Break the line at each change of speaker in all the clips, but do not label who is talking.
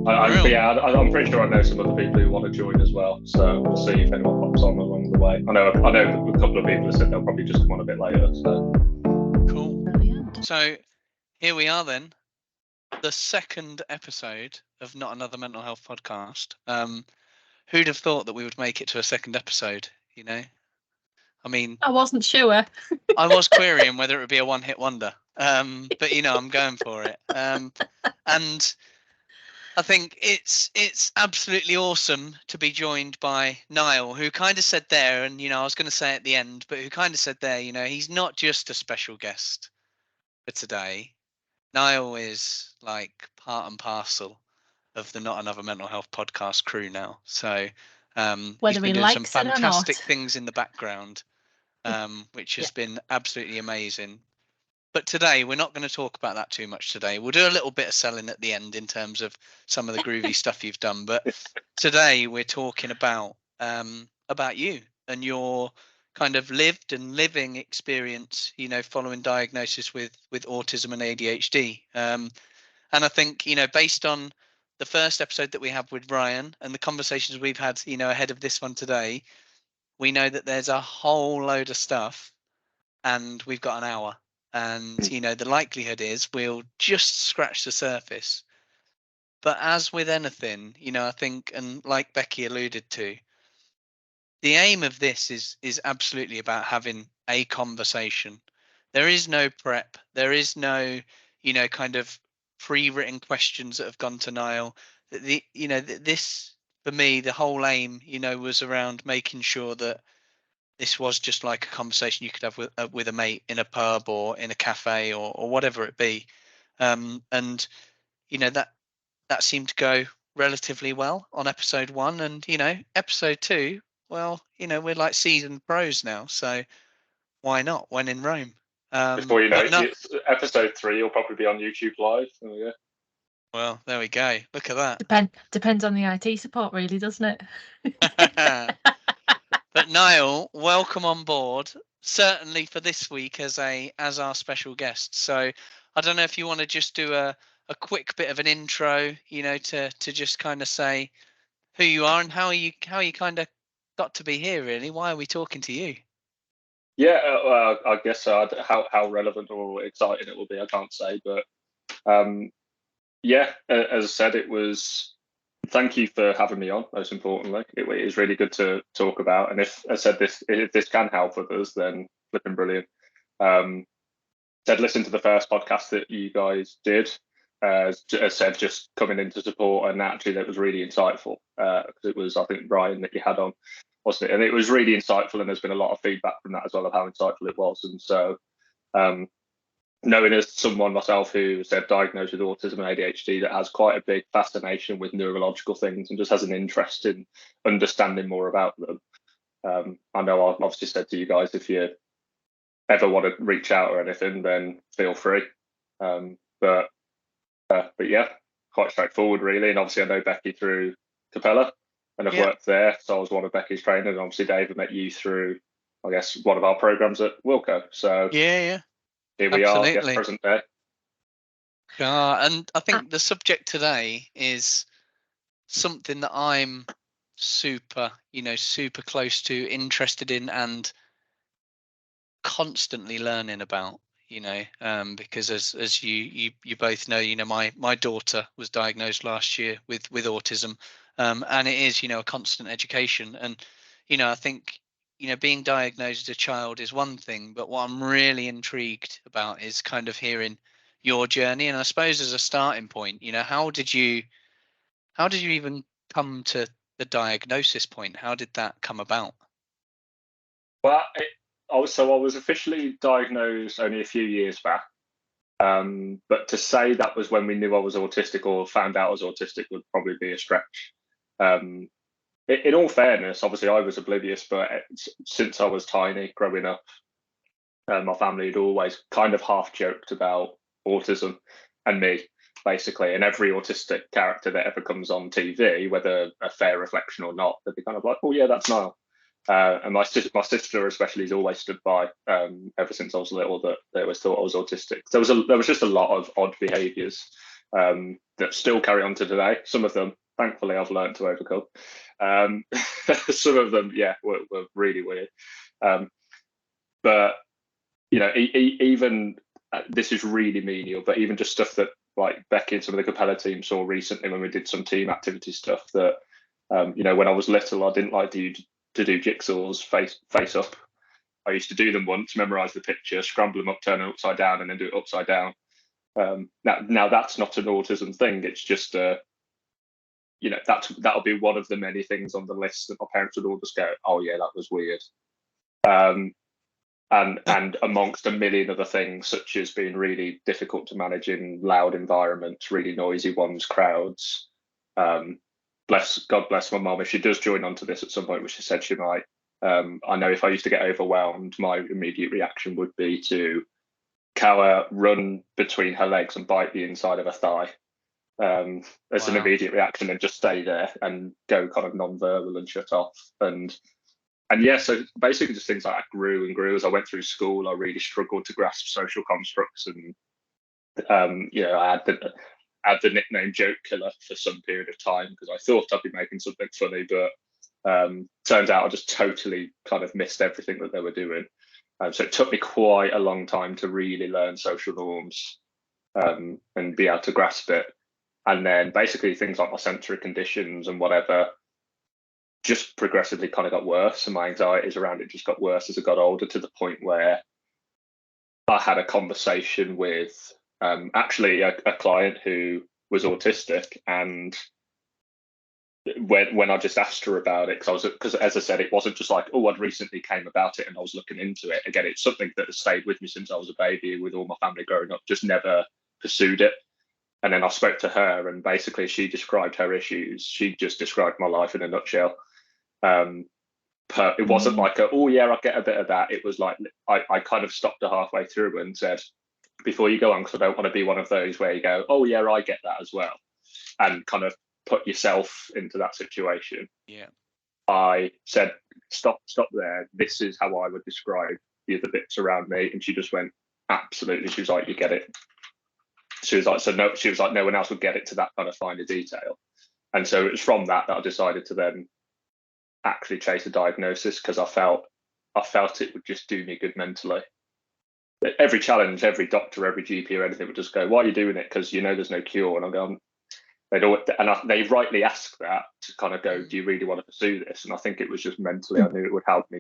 But yeah, I'm pretty sure I know some other people who want to join as well. So we'll see if anyone pops on along the way. I know a couple of people have said they'll probably just come on a bit later. So
cool.
Brilliant.
So here we are then, the second episode of Not Another Mental Health Podcast. Who'd have thought that we would make it to a second episode? You know, I mean,
I wasn't sure.
I was querying whether it would be a one-hit wonder, but you know, I'm going for it. And I think it's absolutely awesome to be joined by Niall, who kind of said there, and you know, I was going to say at the end, but who kind of said there, you know, he's not just a special guest for today. Niall is like part and parcel of the Not Another Mental Health Podcast crew now. So he's
Whether
been
he
doing some
likes it or
fantastic
not.
things in the background, which has been absolutely amazing. But today we're not going to talk about that too much today. We'll do a little bit of selling at the end in terms of some of the groovy stuff you've done. But today we're talking about you and your kind of lived and living experience, you know, following diagnosis with autism and ADHD. And I think, you know, based on the first episode that we have with Ryan and the conversations we've had, you know, ahead of this one today, we know that there's a whole load of stuff and we've got an hour. And, you know, the likelihood is we'll just scratch the surface. But as with anything, you know, I think, and like Becky alluded to, the aim of this is absolutely about having a conversation. There is no prep. There is no, you know, kind of pre-written questions that have gone to Niall. You know, this for me, the whole aim, you know, was around making sure that this was just like a conversation you could have with a mate in a pub or in a cafe or whatever it be. And you know, that seemed to go relatively well on episode 1, and you know, episode 2, well, you know, we're like seasoned pros now, so why not when in Rome?
before you know
But
it,
no,
it's episode 3 will probably be on YouTube Live. There we go.
well, there we go, look at
Depends on the IT support, really, doesn't
that.
it?
But Niall, welcome on board, certainly for this week as our special guest. So I don't know if you want to just do a quick bit of an intro, you know, to just kind of say who you are and how you kind of got to be here, really. Why are we talking to you?
Yeah, I guess how relevant or exciting it will be, I can't say, but yeah, as I said, it was. Thank you for having me on. Most importantly, it is really good to talk about. And if this can help others, then flipping brilliant. Said listen to the first podcast that you guys did. As said, just coming in to support, and actually that was really insightful because it was, I think, Ryan that you had on, wasn't it? And it was really insightful, and there's been a lot of feedback from that as well of how insightful it was. And so, knowing as someone myself who said diagnosed with autism and ADHD that has quite a big fascination with neurological things and just has an interest in understanding more about them. I know I've obviously said to you guys, if you ever want to reach out or anything, then feel free. But yeah, quite straightforward really. And obviously I know Becky through Capella and I've worked there. So I was one of Becky's trainers, and obviously Dave, I met you through, I guess, one of our programs at Wilco. So
yeah.
Here we are, I guess, present day.
And I think the subject today is something that I'm super close to, interested in, and constantly learning about. You know, because as you both know, you know, my daughter was diagnosed last year with autism, and it is, you know, a constant education. And you know, I think, you know, being diagnosed as a child is one thing, but what I'm really intrigued about is kind of hearing your journey. And I suppose as a starting point, you know, how did you even come to the diagnosis point? How did that come about?
Well, I was officially diagnosed only a few years back. But to say that was when we knew I was autistic or found out I was autistic would probably be a stretch. In all fairness, obviously I was oblivious, but since I was tiny, growing up, my family had always kind of half joked about autism and me, basically. And every autistic character that ever comes on TV, whether a fair reflection or not, they'd be kind of like, "Oh yeah, that's Niall." And my sister especially has always stood by ever since I was little that they always thought I was autistic. There was just a lot of odd behaviours that still carry on to today. Some of them, thankfully, I've learned to overcome. Some of them, yeah, were really weird. But you know, even this is really menial, but even just stuff that like Becky and some of the Capella team saw recently when we did some team activity stuff that, you know, when I was little, I didn't like to do jigsaws face up. I used to do them once, memorize the picture, scramble them up, turn them upside down, and then do it upside down. Now that's not an autism thing. It's just you know, that'll be one of the many things on the list that my parents would all just go, oh yeah, that was weird. And amongst a million other things, such as being really difficult to manage in loud environments, really noisy ones, crowds. God bless my mum if she does join onto this at some point, which she said she might. I know if I used to get overwhelmed, my immediate reaction would be to cower, run between her legs and bite the inside of her thigh. As an immediate reaction, and just stay there and go kind of non-verbal and shut off. And yeah, so basically just things like that grew and grew as I went through school. I really struggled to grasp social constructs, and you know, I had the nickname Joke Killer for some period of time because I thought I'd be making something funny, but turns out I just totally kind of missed everything that they were doing. So it took me quite a long time to really learn social norms and be able to grasp it. And then basically things like my sensory conditions and whatever just progressively kind of got worse, and my anxieties around it just got worse as I got older, to the point where I had a conversation with actually a client who was autistic, and when I just asked her about it, because as I said, it wasn't just like, oh, I'd recently came about it and I was looking into it. Again, it's something that has stayed with me since I was a baby, with all my family growing up, just never pursued it. And then I spoke to her, and basically she described her issues. She just described my life in a nutshell. It wasn't like oh yeah, I get a bit of that. It was like I kind of stopped her halfway through and said, before you go on, because I don't want to be one of those where you go, oh yeah, I get that as well, and kind of put yourself into that situation.
Yeah.
I said, stop there. This is how I would describe the other bits around me. And she just went, absolutely. She was like, you get it. She was like, so no, she was like, no one else would get it to that kind of finer detail. And so it was from that I decided to then actually chase a diagnosis, because I felt it would just do me good mentally. Every challenge, every doctor, every GP or anything would just go, why are you doing it? Because you know there's no cure. And I'm going, they rightly ask that to kind of go, do you really want to pursue this? And I think it was just mentally, I knew it would help me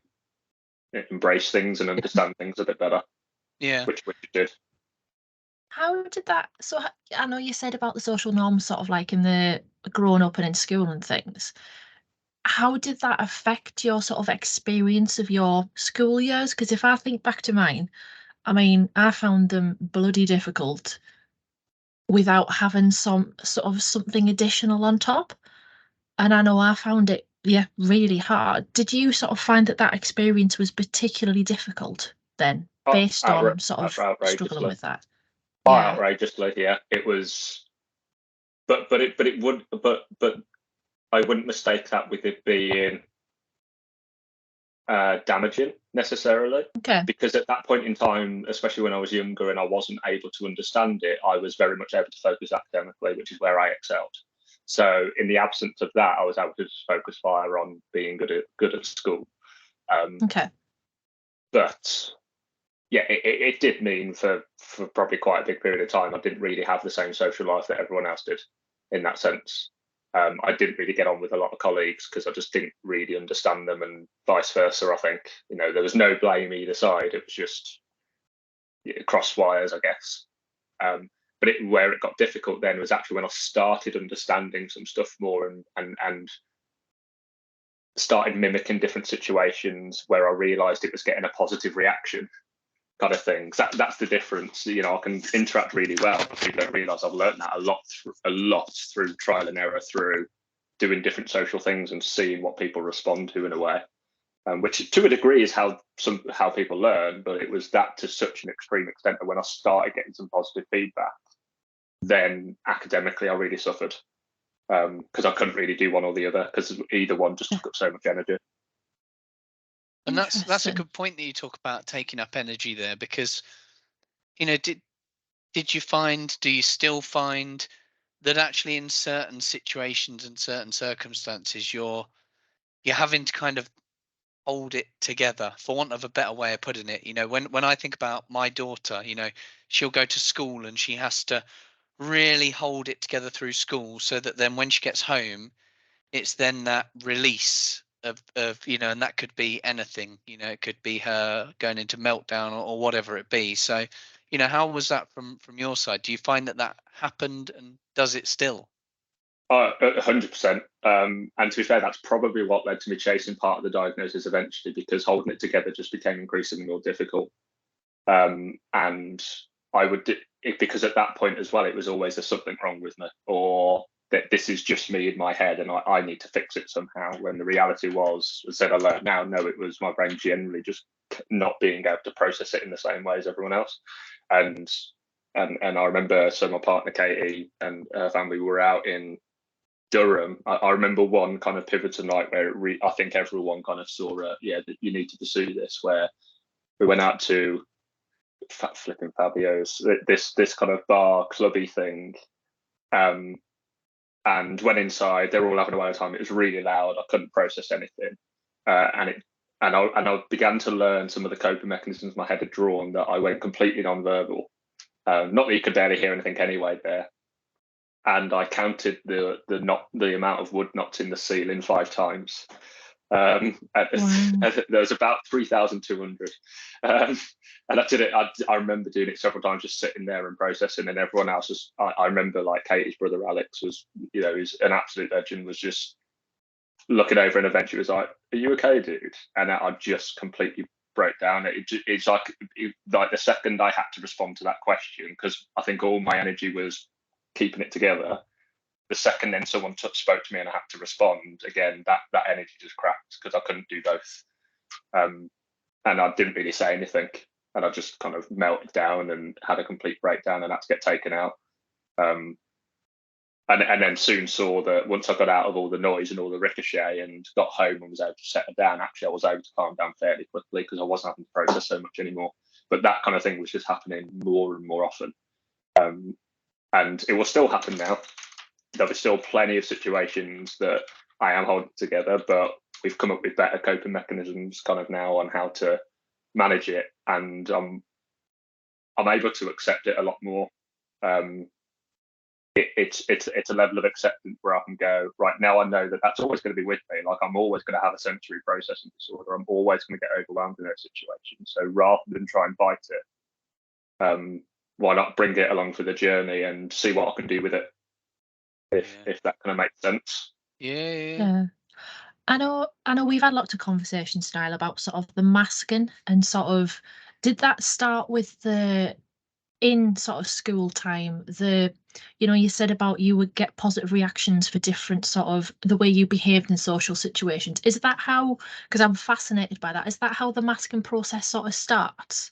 embrace things and understand things a bit better.
Yeah.
Which it did.
How did that, so I know you said about the social norms sort of like in the growing up and in school and things. How did that affect your sort of experience of your school years? Because if I think back to mine, I mean, I found them bloody difficult without having some sort of something additional on top. And I know I found it, yeah, really hard. Did you sort of find that experience was particularly difficult then, based on sort of struggling with that?
Yeah. Outrageously, yeah. It was, but I wouldn't mistake that with it being damaging necessarily.
Okay.
Because at that point in time, especially when I was younger and I wasn't able to understand it, I was very much able to focus academically, which is where I excelled. So in the absence of that, I was able to just focus fire on being good at school.
Okay.
But yeah, it did mean for probably quite a big period of time, I didn't really have the same social life that everyone else did in that sense. I didn't really get on with a lot of colleagues because I just didn't really understand them, and vice versa. I think, you know, there was no blame either side. It was just cross wires, I guess. But where it got difficult then was actually when I started understanding some stuff more and started mimicking different situations where I realised it was getting a positive reaction, kind of things. That's the difference. You know, I can interact really well, but people don't realise I've learned that a lot through trial and error, through doing different social things and seeing what people respond to in a way. Which to a degree is how people learn, but it was that to such an extreme extent that when I started getting some positive feedback, then academically I really suffered, because I couldn't really do one or the other, because either one just took up so much energy.
And that's a good point that you talk about taking up energy there, because, you know, do you still find that actually in certain situations and certain circumstances you're having to kind of hold it together, for want of a better way of putting it. When I think about my daughter, she'll go to school and she has to really hold it together through school, so that then when she gets home, it's then that release of and that could be anything. It could be her going into meltdown, or whatever it be. So how was that from your side? Do you find that happened, and does it still?
100%. And to be fair, that's probably what led to me chasing part of the diagnosis eventually, because holding it together just became increasingly more difficult. And I would, because at that point as well, it was always there's something wrong with me, or that this is just me in my head and I need to fix it somehow. When the reality was, as I learned now, no, it was my brain generally just not being able to process it in the same way as everyone else. And I remember, so my partner Katie and her family were out in Durham. I remember one kind of pivotal night where I think everyone kind of saw that you need to pursue this, where we went out to flipping Fabio's, this kind of bar clubby thing, and went inside. They were all having a wild time. It was really loud. I couldn't process anything, and I began to learn some of the coping mechanisms my head had drawn, that I went completely non-verbal. Not that you could barely hear anything anyway there. And I counted the amount of wood knots in the ceiling 5 times. Wow. There was about 3,200. And I did it. I remember doing it several times, just sitting there and processing. And everyone else was. I remember, like, Katie's brother Alex was, who's an absolute legend, was just looking over, and eventually was like, "Are you okay, dude?" And I just completely broke down. It's like the second I had to respond to that question, because I think all my energy was keeping it together. The second then someone spoke to me and I had to respond again, that energy just cracked, because I couldn't do both. And I didn't really say anything, and I just kind of melted down and had a complete breakdown, and had to get taken out. And then soon saw that once I got out of all the noise and all the ricochet and got home and was able to settle down, actually I was able to calm down fairly quickly, because I wasn't having to process so much anymore. But that kind of thing was just happening more and more often. And it will still happen now. There'll be still plenty of situations that I am holding together, but we've come up with better coping mechanisms kind of now on how to manage it, and I'm able to accept it a lot more. It's a level of acceptance where I can go, right now I know that that's always going to be with me. Like, I'm always going to have a sensory processing disorder. I'm always going to get overwhelmed in those situations. So rather than try and fight it, why not bring it along for the journey and see what I can do with it, if that kind of makes sense.
Yeah.
I know we've had lots of conversations, Niall, about sort of the masking, and sort of, did that start with in sort of school time, you said about you would get positive reactions for different sort of the way you behaved in social situations. Is that how, because I'm fascinated by that, is that how the masking process sort of starts?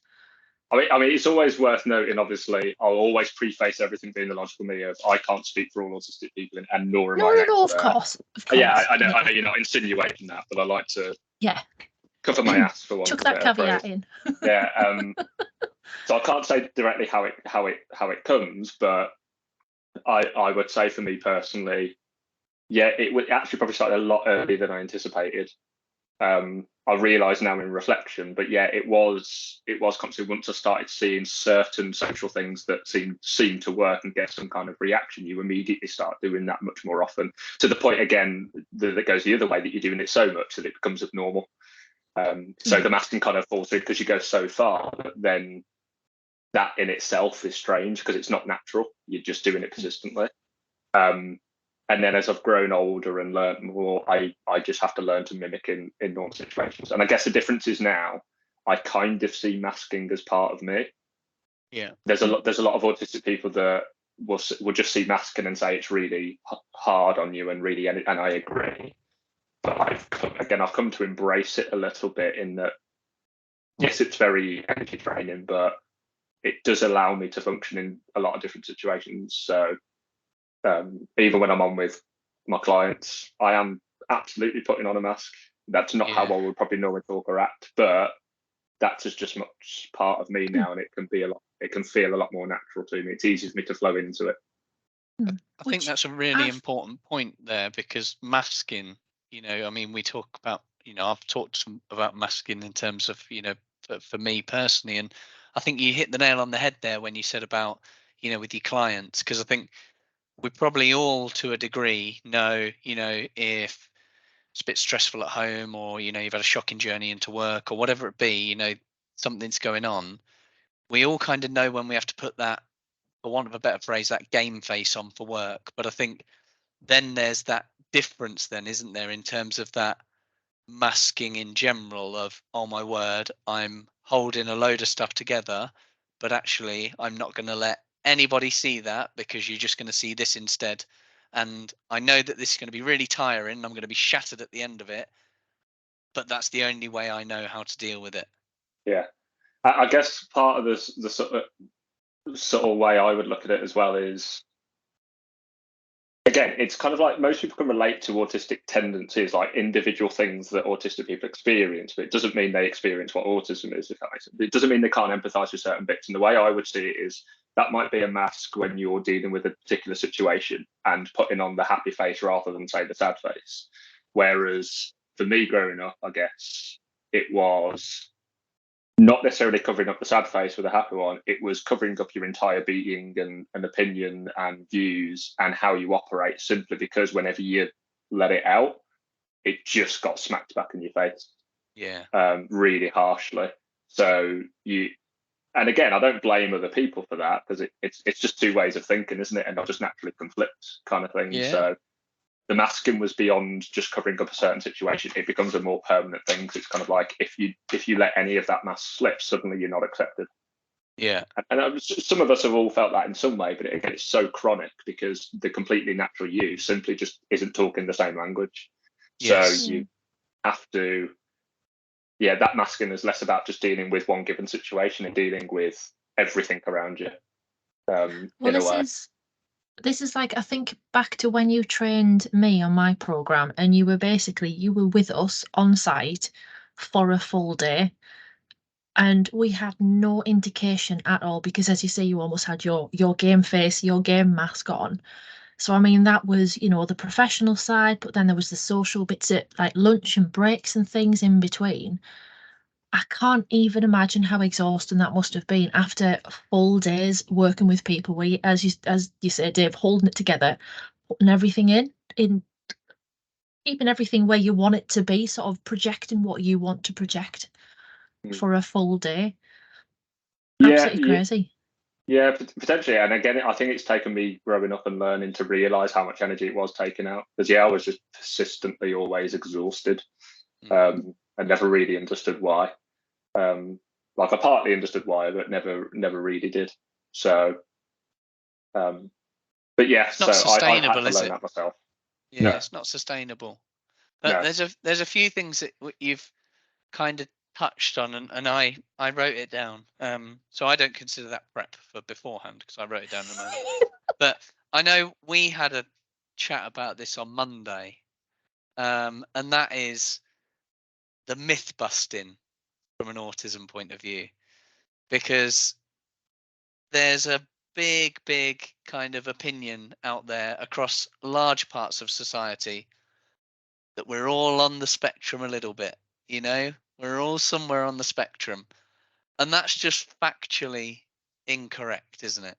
I mean, it's always worth noting, obviously, I'll always preface everything being the logical me of, I can't speak for all autistic people, and nor am I an expert.
No, of course.
Yeah, I know you're not insinuating that, but I like to cover my ass for one.
Chuck that caveat in.
Yeah. So I can't say directly how it comes, but I would say for me personally, it would actually probably start a lot earlier than I anticipated. I realise now in reflection, but it was constantly, once I started seeing certain social things that seem to work and get some kind of reaction, you immediately start doing that much more often, to the point again that goes the other way, that you're doing it so much that it becomes abnormal. So the masking kind of falls through because you go so far, but then that in itself is strange because it's not natural. You're just doing it consistently. And then as I've grown older and learned more, I just have to learn to mimic in normal situations. And I guess the difference is now I kind of see masking as part of me.
Yeah.
There's a lot of autistic people that will just see masking and say it's really hard on you and I agree. But I've come to embrace it a little bit, in that, yes, it's very energy draining, but it does allow me to function in a lot of different situations. So even when I'm on with my clients, I am absolutely putting on a mask. That's not how I would probably normally talk or act, but that's just much part of me now, and it can feel a lot more natural to me. It's easy for me to flow into it.
I think that's a really important point there, because masking, I mean, we talk about, I've talked about masking in terms of, for me personally, and I think you hit the nail on the head there when you said about, with your clients, because I think we probably all, to a degree, know, if it's a bit stressful at home, or, you've had a shocking journey into work, or whatever it be, something's going on. We all kind of know when we have to put that, for want of a better phrase, that game face on for work. But I think then there's that difference then, isn't there, in terms of that masking in general of, oh my word, I'm holding a load of stuff together, but actually I'm not going to let anybody see that, because you're just going to see this instead. And I know that this is going to be really tiring. I'm going to be shattered at the end of it, but that's the only way I know how to deal with it.
Yeah. I guess part of the sort of way I would look at it as well is, again, it's kind of like most people can relate to autistic tendencies, like individual things that autistic people experience, but it doesn't mean they experience what autism is, if that makes sense. It doesn't mean they can't empathise with certain bits. And the way I would see it is that might be a mask when you're dealing with a particular situation and putting on the happy face rather than, say, the sad face. Whereas for me growing up, I guess it was not necessarily covering up the sad face with a happy one. It was covering up your entire being and opinion and views and how you operate, simply because whenever you let it out, it just got smacked back in your face.
Yeah.
Really harshly. So and again, I don't blame other people for that, because it's just two ways of thinking, isn't it? And not just naturally conflict kind of thing.
Yeah.
So the masking was beyond just covering up a certain situation. It becomes a more permanent thing, because it's kind of like, if you let any of that mask slip, suddenly you're not accepted.
Yeah.
And some of us have all felt that in some way, but again, it's so chronic because the completely natural you simply just isn't talking the same language.
Yes.
So you have to, that masking is less about just dealing with one given situation and dealing with everything around you.
Well, this is like, I think back to when you trained me on my program, and you were with us on site for a full day, and we had no indication at all, because as you say, you almost had your game face, your game mask on. So I mean, that was, the professional side, but then there was the social bits at like lunch and breaks and things in between. I can't even imagine how exhausting that must have been after full days working with people, where you, as you say, Dave, holding it together, putting everything in keeping everything where you want it to be, sort of projecting what you want to project for a full day. Absolutely crazy.
Yeah, potentially. And again, I think it's taken me growing up and learning to realise how much energy it was taking out. Because I was just persistently always exhausted, and never really understood why. Like I partly understood why, but never really did. So, but yeah,
it's not sustainable,
I had to learn that myself.
Yeah, no. It's not sustainable. But no. there's a few things that you've kind of touched on, and I wrote it down. So I don't consider that prep for beforehand, because I wrote it down in a moment. But I know we had a chat about this on Monday, and that is the myth busting from an autism point of view, because there's a big kind of opinion out there across large parts of society that we're all on the spectrum a little bit. We're all somewhere on the spectrum, and that's just factually incorrect, isn't it?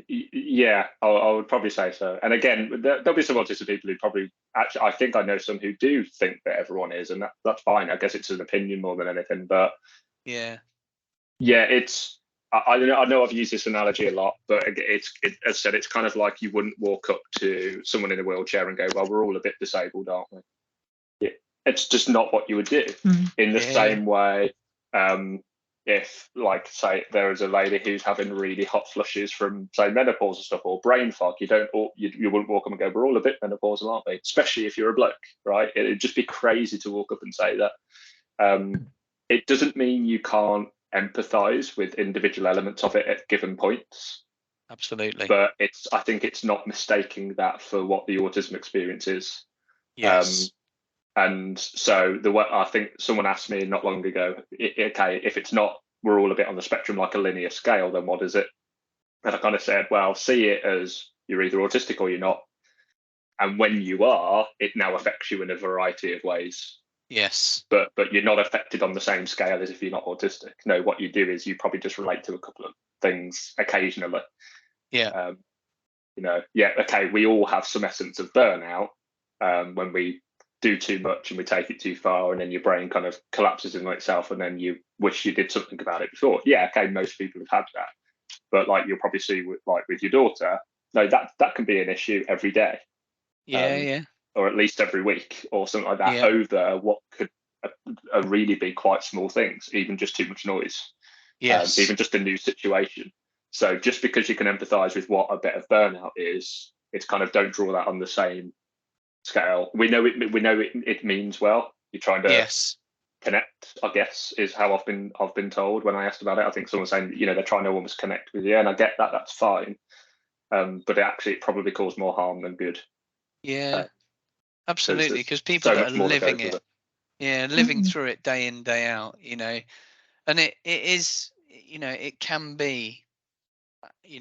Yeah, I would probably say so. And again, there'll be some autistic people who probably, actually, I think I know some who do think that everyone is, and that's fine. I guess it's an opinion more than anything. But yeah, it's, I know I've used this analogy a lot, but as I said, it's kind of like you wouldn't walk up to someone in a wheelchair and go, well, we're all a bit disabled, aren't we? Yeah, it's just not what you would do. In the same way, if, like, say, there is a lady who's having really hot flushes from, say, menopause and stuff, or brain fog, you wouldn't walk up and go, we're all a bit menopausal, aren't we? Especially if you're a bloke, right? It'd just be crazy to walk up and say that. It doesn't mean you can't empathise with individual elements of it at given points.
Absolutely.
But I think it's not mistaking that for what the autism experience is.
Yes.
And so I think someone asked me not long ago, okay, if it's not, we're all a bit on the spectrum like a linear scale, then what is it? And I kind of said, well, see it as you're either autistic or you're not. And when you are, it now affects you in a variety of ways.
Yes.
But you're not affected on the same scale as if you're not autistic. No, what you do is you probably just relate to a couple of things occasionally.
Yeah.
Okay, we all have some essence of burnout when we do too much and we take it too far, and then your brain kind of collapses in itself, and then you wish you did something about it before. Yeah, okay, most people have had that, but like you'll probably see with your daughter, no, that can be an issue every day.
Yeah.
Or at least every week or something like that,
Yeah.
over what could really be quite small things, even just too much noise.
Yes.
Even just a new situation. So just because you can empathise with what a bit of burnout is, it's kind of don't draw that on the same scale. We know it means well. You're trying to connect, I guess, is how I've been told when I asked about it. I think someone saying, they're trying to almost connect with you, and I get that, that's fine. But it probably caused more harm than good.
Yeah, absolutely. Because people that are living it, living through it day in, day out, and it is, it can be,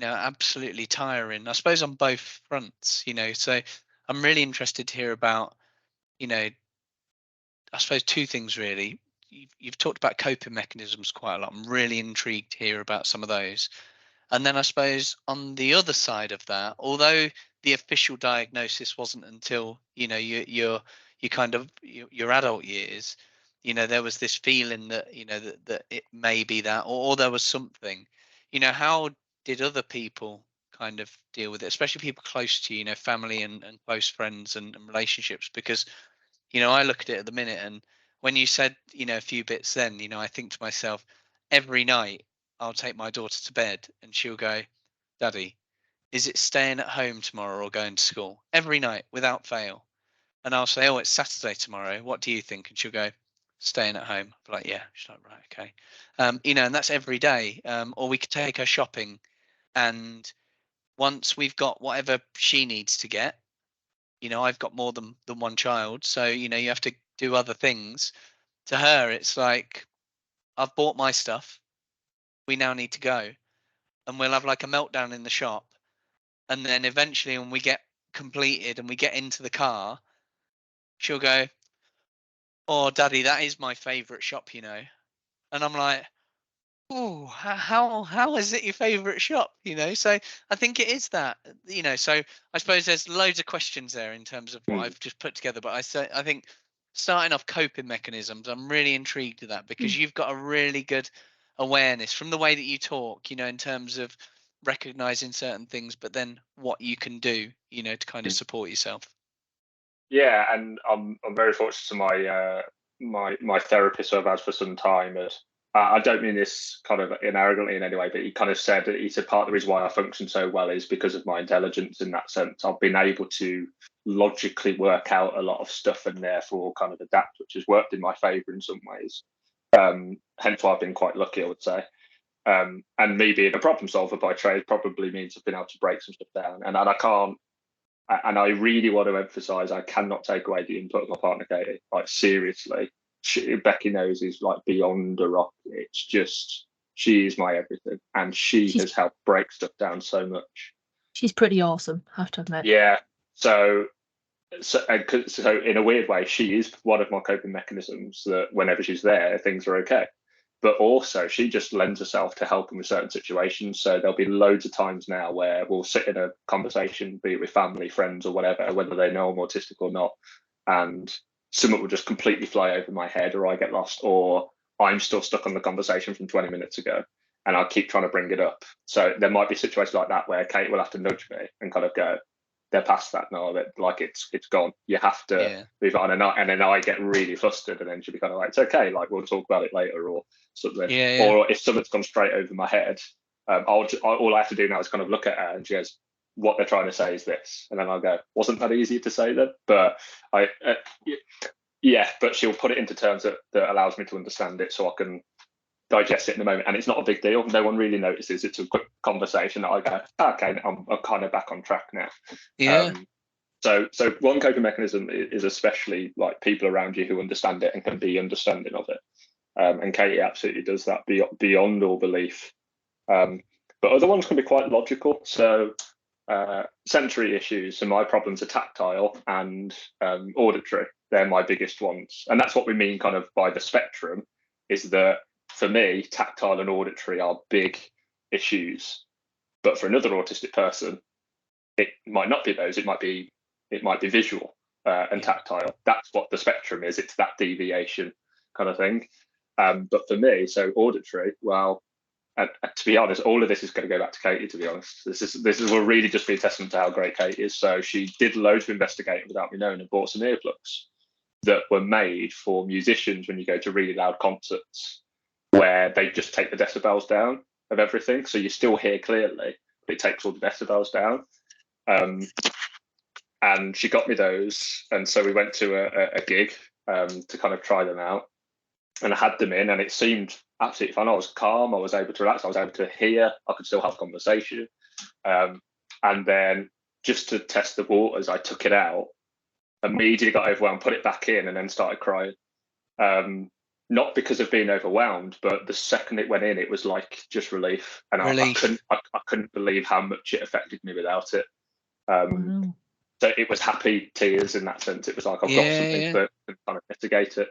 absolutely tiring, I suppose, on both fronts, so I'm really interested to hear about, I suppose two things really. You've talked about coping mechanisms quite a lot. I'm really intrigued to hear about some of those. And then I suppose on the other side of that, although the official diagnosis wasn't until your kind of your adult years, there was this feeling that that it may be that, or there was something. How did other people kind of deal with it, especially people close to you, family and close friends and relationships? Because I look at it at the minute, and when you said a few bits, then I think to myself, every night I'll take my daughter to bed and she'll go, "Daddy, is it staying at home tomorrow or going to school?" Every night without fail. And I'll say, "Oh, it's Saturday tomorrow. What do you think?" And she'll go, "Staying at home." I'm like, "Yeah." She's like, "Right, okay." And that's every day. Or we could take her shopping, and once we've got whatever she needs to get, I've got more than one child, so you have to do other things. To her, it's like, I've bought my stuff. We now need to go, and we'll have like a meltdown in the shop, and then eventually, when we get completed and we get into the car, she'll go, "Oh, Daddy, that is my favourite shop, And I'm like, "Oh, how is it your favourite shop?" So I think it is that, So I suppose there's loads of questions there in terms of what I've just put together. But I think starting off coping mechanisms, I'm really intrigued with that, because you've got a really good awareness from the way that you talk, in terms of recognizing certain things, but then what you can do, to kind of support yourself.
Yeah, and I'm very fortunate to my therapist who I've had for some time. And I don't mean this kind of inarrogantly in any way, but he kind of said part of the reason why I function so well is because of my intelligence. In that sense, I've been able to logically work out a lot of stuff and therefore kind of adapt, which has worked in my favour in some ways. Hence why I've been quite lucky, I would say. And me being a problem solver by trade probably means I've been able to break some stuff down. And I can't. And I really want to emphasize, I cannot take away the input of my partner, Katie. Like, seriously, Becky knows is like beyond a rock. It's just, she is my everything. And she has helped break stuff down so much.
She's pretty awesome, I have to admit.
Yeah. So in a weird way, she is one of my coping mechanisms, that whenever she's there, things are okay. But also, she just lends herself to helping with certain situations. So there'll be loads of times now where we'll sit in a conversation, be it with family, friends, or whatever, whether they know I'm autistic or not, and something will just completely fly over my head, or I get lost, or I'm still stuck on the conversation from 20 minutes ago, and I'll keep trying to bring it up. So there might be situations like that where Kate will have to nudge me and kind of go, "They're past that now, that like it's gone. You have to move on." And then I get really flustered, and then she'll be kind of like, "It's okay, like we'll talk about it later," or something. Or if something's gone straight over my head, all I have to do now is kind of look at her, and she goes, "What they're trying to say is this," and then I'll go, "Wasn't that easy to say then?" But but she'll put it into terms that allows me to understand it, so I can digest it in the moment, and it's not a big deal. No one really notices. It's a quick conversation that I go, "Okay, I'm kind of back on track now." So one coping mechanism is especially like people around you who understand it and can be understanding of it. And Katie absolutely does that beyond all belief. But other ones can be quite logical. So sensory issues, so my problems are tactile and auditory. They're my biggest ones, and that's what we mean kind of by the spectrum, is that for me, tactile and auditory are big issues, but for another autistic person, it might not be those. It might be visual and tactile. That's what the spectrum is. It's that deviation kind of thing. But for me, so auditory, well, to be honest, all of this is going to go back to Katie. To be honest, this will really just be a testament to how great Katie is. So she did loads of investigating without me knowing and bought some earplugs that were made for musicians when you go to really loud concerts, where they just take the decibels down of everything, so you still hear clearly, but it takes all the decibels down. And she got me those, and so we went to a gig to kind of try them out, and I had them in, and it seemed absolutely fun. I was calm, I was able to relax, I was able to hear, I could still have conversation. And then just to test the waters, I took it out, immediately got overwhelmed, put it back in, and then started crying. Not because of being overwhelmed, but the second it went in, it was like just relief, and I couldn't believe how much it affected me without it. So it was happy tears in that sense. It was like I've got something that can kind of mitigate it.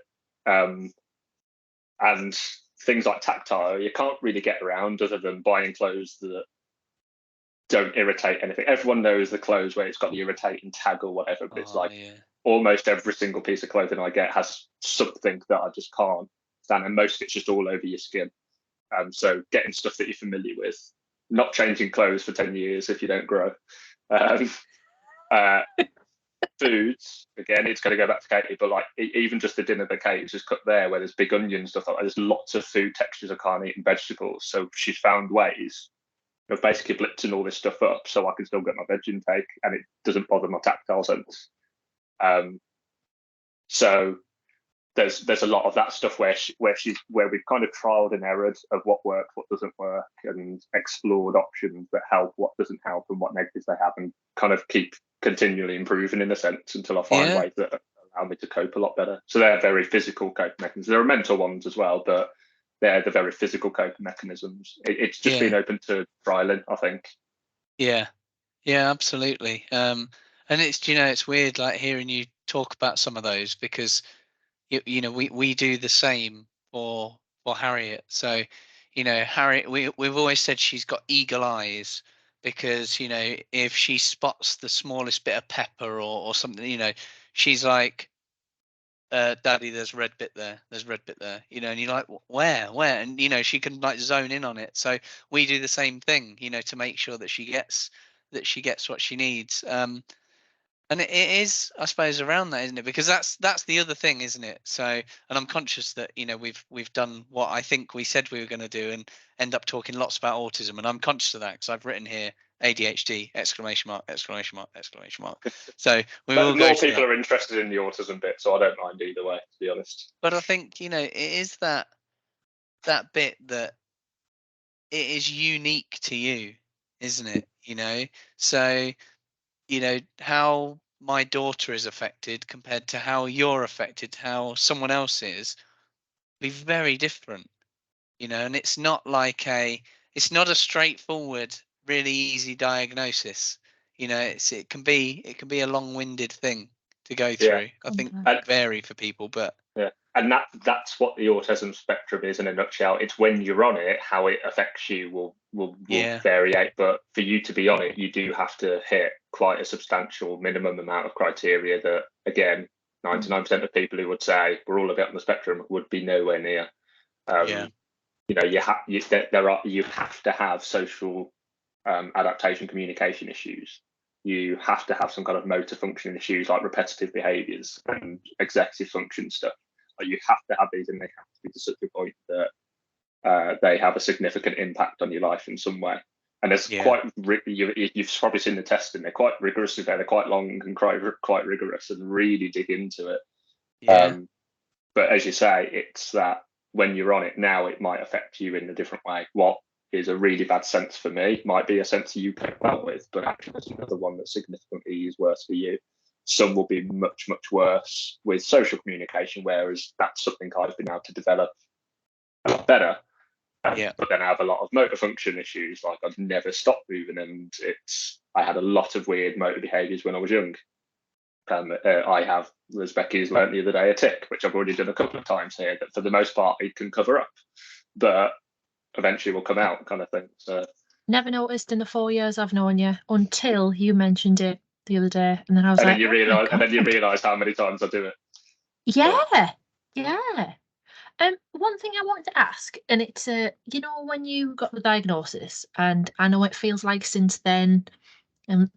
And things like tactile, you can't really get around other than buying clothes that don't irritate anything. Everyone knows the clothes where it's got the irritating tag or whatever, but it's like almost every single piece of clothing I get has something that I just can't stand, and most of it's just all over your skin. So getting stuff that you're familiar with, not changing clothes for 10 years if you don't grow. Foods, again, it's going to go back to Katie, but like even just the dinner that Katie's just cooked there, where there's big onions, stuff like that, there's lots of food textures I can't eat in vegetables. So she's found ways of basically blitzing all this stuff up so I can still get my veg intake and it doesn't bother my tactile sense. So there's a lot of that stuff where we've kind of trialed and errored of what works, what doesn't work, and explored options that help, what doesn't help, and what negatives they have, and kind of keep continually improving in a sense until I find ways that allow me to cope a lot better. So they're very physical coping mechanisms. There are mental ones as well, but they're the very physical coping mechanisms. It's just been open to trialing, I think.
Yeah, absolutely. And it's, it's weird like hearing you talk about some of those, because we do the same for Harriet. So Harriet, we've always said she's got eagle eyes, because if she spots the smallest bit of pepper or something, she's like, Daddy, there's red bit there, and you're like, where, and she can like zone in on it. So we do the same thing, to make sure that she gets what she needs. And it is, I suppose, around that, isn't it? Because that's the other thing, isn't it? So, and I'm conscious that we've done what I think we said we were going to do, and end up talking lots about autism. And I'm conscious of that, because I've written here ADHD ! ! ! ! ! ! ! ! ! So we will go.
More people are interested in the autism bit, so I don't mind either way, to be honest.
But I think it is that bit that it is unique to you, isn't it? So. How my daughter is affected compared to how you're affected, how someone else is, be very different, and it's not like it's not a straightforward, really easy diagnosis. It can be a long-winded thing to go through. I think vary for people, but
and that's what the autism spectrum is in a nutshell. It's when you're on it, how it affects you will vary. But for you to be on it, you do have to hit quite a substantial minimum amount of criteria that, again, 99% of people who would say we're all a bit on the spectrum would be nowhere near. You have to have social adaptation, communication issues. You have to have some kind of motor functioning issues like repetitive behaviours and executive function stuff. You have to have these, and they have to be to such a point that they have a significant impact on your life in some way. And there's you've probably seen the testing. They're quite rigorous. They're quite long and quite rigorous, and really dig into it. But as you say, it's that when you're on it now, it might affect you in a different way. What is a really bad sense for me might be a sense you cope well with, but actually there's another one that significantly is worse for you. Some will be much, much worse with social communication, whereas that's something I've been able to develop a lot better. But then I have a lot of motor function issues, like I've never stopped moving, and I had a lot of weird motor behaviours when I was young. I have, as Becky's learnt the other day, a tic, which I've already done a couple of times here, that for the most part it can cover up, but eventually will come out, kind of thing. So
never noticed in the 4 years I've known you until you mentioned it the other day, and then I was
and
like,
then you realise how many times I do it.
yeah. One thing I wanted to ask, and it's you know, when you got the diagnosis, and I know it feels like since then, and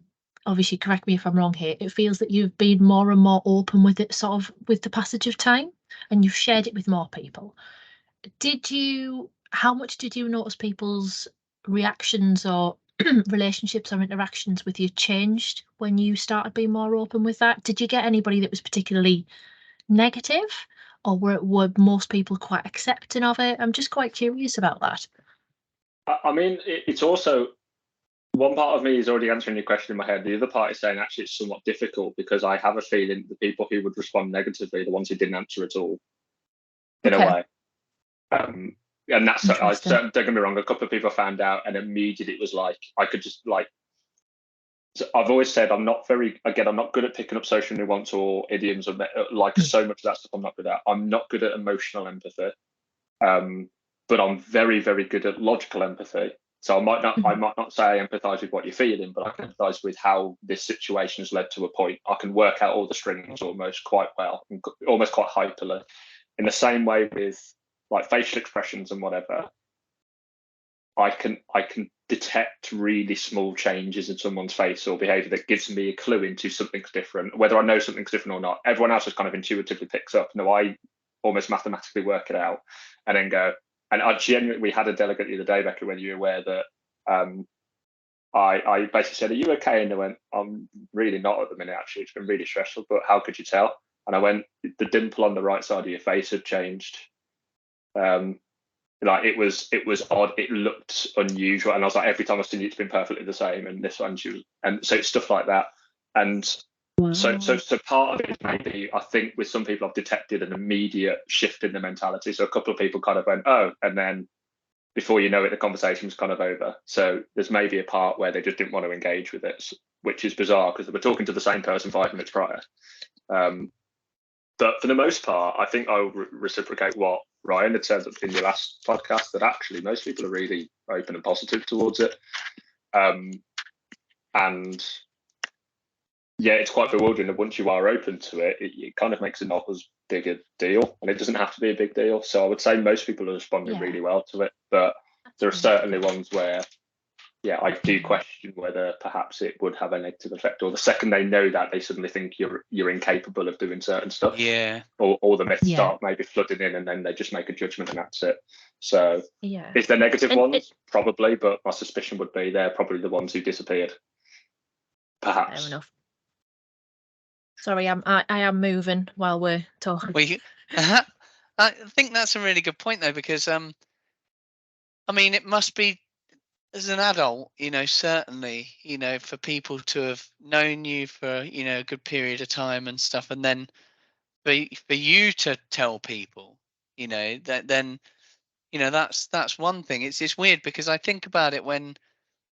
obviously correct me if I'm wrong here, it feels that you've been more and more open with it, sort of with the passage of time, and you've shared it with more people. How much did you notice people's reactions or relationships or interactions with you changed when you started being more open with that? Did you get anybody that was particularly negative, or were most people quite accepting of it? I'm just quite curious about that.
I mean, it's also, one part of me is already answering your question in my head. The other part is saying actually it's somewhat difficult, because I have a feeling the people who would respond negatively are the ones who didn't answer at all, in a way. And that's, don't get me wrong, a couple of people found out and immediately it was like, I could just like, so I've always said I'm not good at picking up social nuance or idioms, or like so much of that stuff I'm not good at. I'm not good at emotional empathy, but I'm very, very good at logical empathy. So I might not say I empathise with what you're feeling, but I can empathise with how this situation has led to a point. I can work out all the strings almost quite well, almost quite hyperly. In the same way with like facial expressions and whatever, I can detect really small changes in someone's face or behaviour that gives me a clue into something's different, whether I know something's different or not. Everyone else just kind of intuitively picks up. No, I almost mathematically work it out and then go. And we had a delegate the other day, Becky, when you were aware that I basically said, "Are you okay?" And they went, "I'm really not at the minute, actually. It's been really stressful, but how could you tell?" And I went, "The dimple on the right side of your face had changed. Like it was odd. It looked unusual." And I was like, "Every time I've seen you, it's been perfectly the same." And this one, and so stuff like that. And so part of it is maybe, I think with some people I've detected an immediate shift in the mentality. So a couple of people kind of went, "Oh," and then before you know it, the conversation was kind of over. So there's maybe a part where they just didn't want to engage with it, which is bizarre because they were talking to the same person 5 minutes prior. But for the most part, I think I'll reciprocate what Ryan had said in your last podcast, that actually most people are really open and positive towards it. And yeah, it's quite bewildering that once you are open to it, it kind of makes it not as big a deal, and it doesn't have to be a big deal. So I would say most people are responding really well to it, but there are certainly ones where, yeah, I do question whether perhaps it would have a negative effect, or the second they know that, they suddenly think you're incapable of doing certain stuff.
Yeah.
Or the myths start maybe flooding in, and then they just make a judgment and that's it. So is there negative ones? Probably, but my suspicion would be they're probably the ones who disappeared. Perhaps.
Fair enough. Sorry, I am moving while we're talking.
I think that's a really good point though, because I mean, it must be, as an adult, you know, certainly, you know, for people to have known you for, you know, a good period of time and stuff, and then for you to tell people, you know, that then, you know, that's one thing. It's weird because I think about it when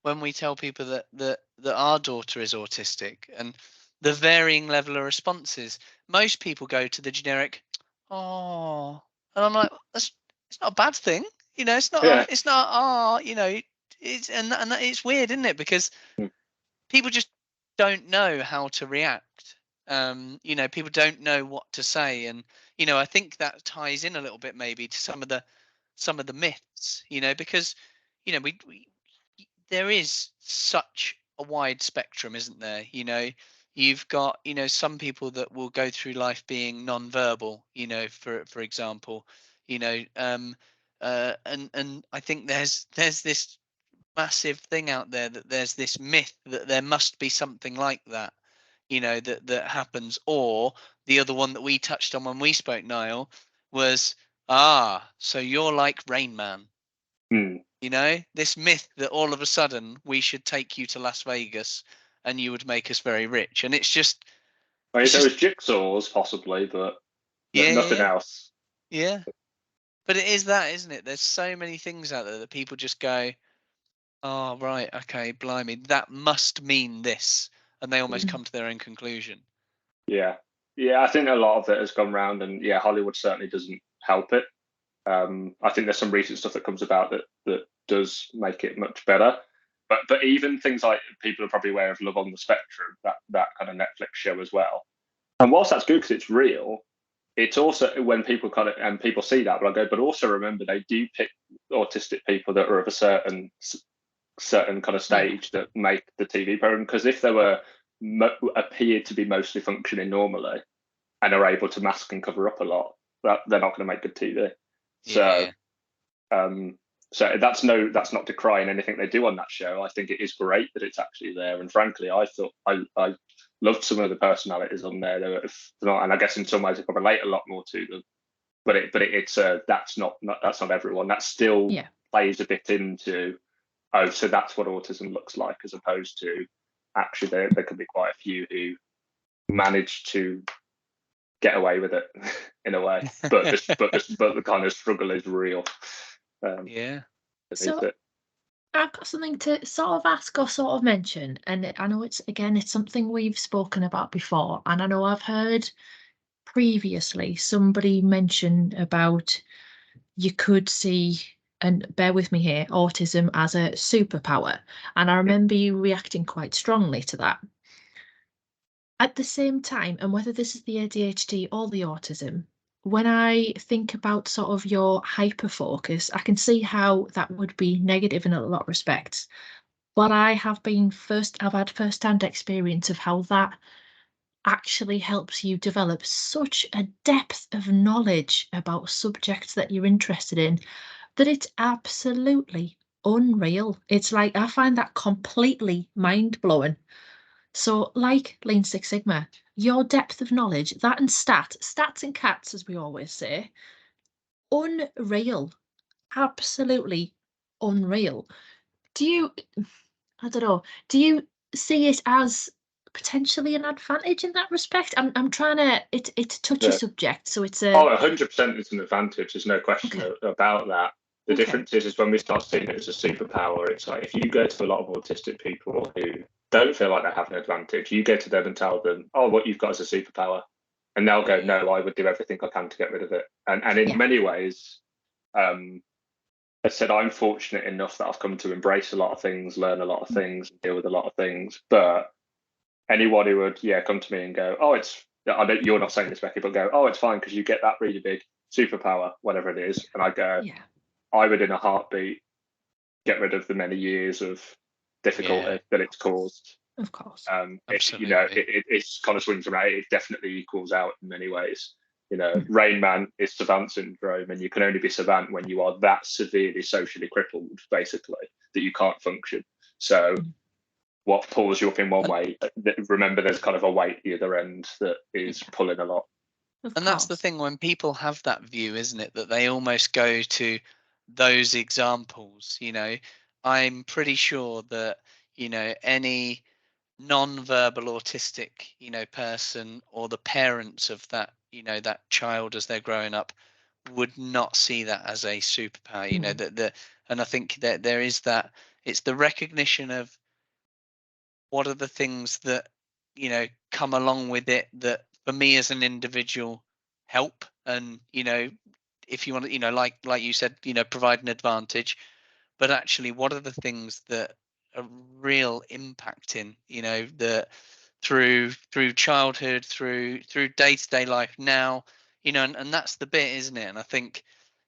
we tell people that our daughter is autistic, and the varying level of responses. Most people go to the generic, "Oh," and I'm like, it's not a bad thing, you know. It's not. It's not. "Oh," you know. It's it's weird, isn't it? Because people just don't know how to react. You know, people don't know what to say, and you know, I think that ties in a little bit maybe to some of the myths. You know, because you know we there is such a wide spectrum, isn't there? You know, you've got, you know, some people that will go through life being non-verbal, you know, for example, you know, and I think there's this massive thing out there that there's this myth that there must be something like that, you know, that happens. Or the other one that we touched on when we spoke, Niall, was, so you're like Rain Man. You know, this myth that all of a sudden we should take you to Las Vegas and you would make us very rich. And it's just,
I mean, there was jigsaws possibly, but nothing else.
Yeah. But it is that, isn't it? There's so many things out there that people just go, oh, right, okay, blimey, that must mean this. And they almost come to their own conclusion.
Yeah. Yeah, I think a lot of it has gone round, and yeah, Hollywood certainly doesn't help it. I think there's some recent stuff that comes about that does make it much better. But even things like, people are probably aware of Love on the Spectrum, that kind of Netflix show as well. And whilst that's good because it's real, it's also, when people kind of, and people see that, but I go, but also remember they do pick autistic people that are of a certain kind of stage that make the TV program, because if they were appeared to be mostly functioning normally and are able to mask and cover up a lot, that they're not going to make good TV. So, so that's not decrying anything they do on that show. I think it is great that it's actually there. And frankly, I thought I loved some of the personalities on there. And I guess in some ways I can relate a lot more to them. But it's that's not everyone. That still plays a bit into, oh, so that's what autism looks like, as opposed to actually there can be quite a few who manage to get away with it in a way, but the kind of struggle is real.
So I've got something to sort of ask or sort of mention, and I know it's something we've spoken about before, and I know I've heard previously somebody mention about, you could see, and bear with me here, autism as a superpower, and I remember you reacting quite strongly to that. At the same time, and whether this is the ADHD or the autism, when I think about sort of your hyper focus, I can see how that would be negative in a lot of respects. But I've had first-hand experience of how that actually helps you develop such a depth of knowledge about subjects that you're interested in, that it's absolutely unreal. It's like, I find that completely mind-blowing. So, like Lean Six Sigma, your depth of knowledge, that and stats and cats, as we always say, unreal, absolutely unreal. I don't know, do you see it as potentially an advantage in that respect? I'm trying to, it's a touchy subject, so it's a...
100% it's an advantage. There's no question about that. The difference is when we start seeing it as a superpower, it's like, if you go to a lot of autistic people who don't feel like they have an advantage, you go to them and tell them, oh, what you've got is a superpower. And they'll go, no, I would do everything I can to get rid of it. And in many ways, I said, I'm fortunate enough that I've come to embrace a lot of things, learn a lot of things, deal with a lot of things. But anyone who would, come to me and go, oh, I know you're not saying this, Becky, but go, oh, it's fine because you get that really big superpower, whatever it is. And I go, I would in a heartbeat get rid of the many years of difficulty that it's caused.
Of course.
It's kind of swings around. It definitely equals out in many ways. Rain Man is savant syndrome, and you can only be savant when you are that severely socially crippled, basically, that you can't function. So what pulls you up in one way, remember there's kind of a weight at the other end that is pulling a lot.
And that's the thing, when people have that view, isn't it, that they almost go to those examples. I'm pretty sure that any non-verbal autistic person, or the parents of that that child as they're growing up, would not see that as a superpower. And I think that there is that, it's the recognition of what are the things that come along with it, that for me as an individual help. And if you want to like you said, provide an advantage, but actually what are the things that are real impacting that through childhood, through day-to-day life now, and that's the bit, isn't it? And I think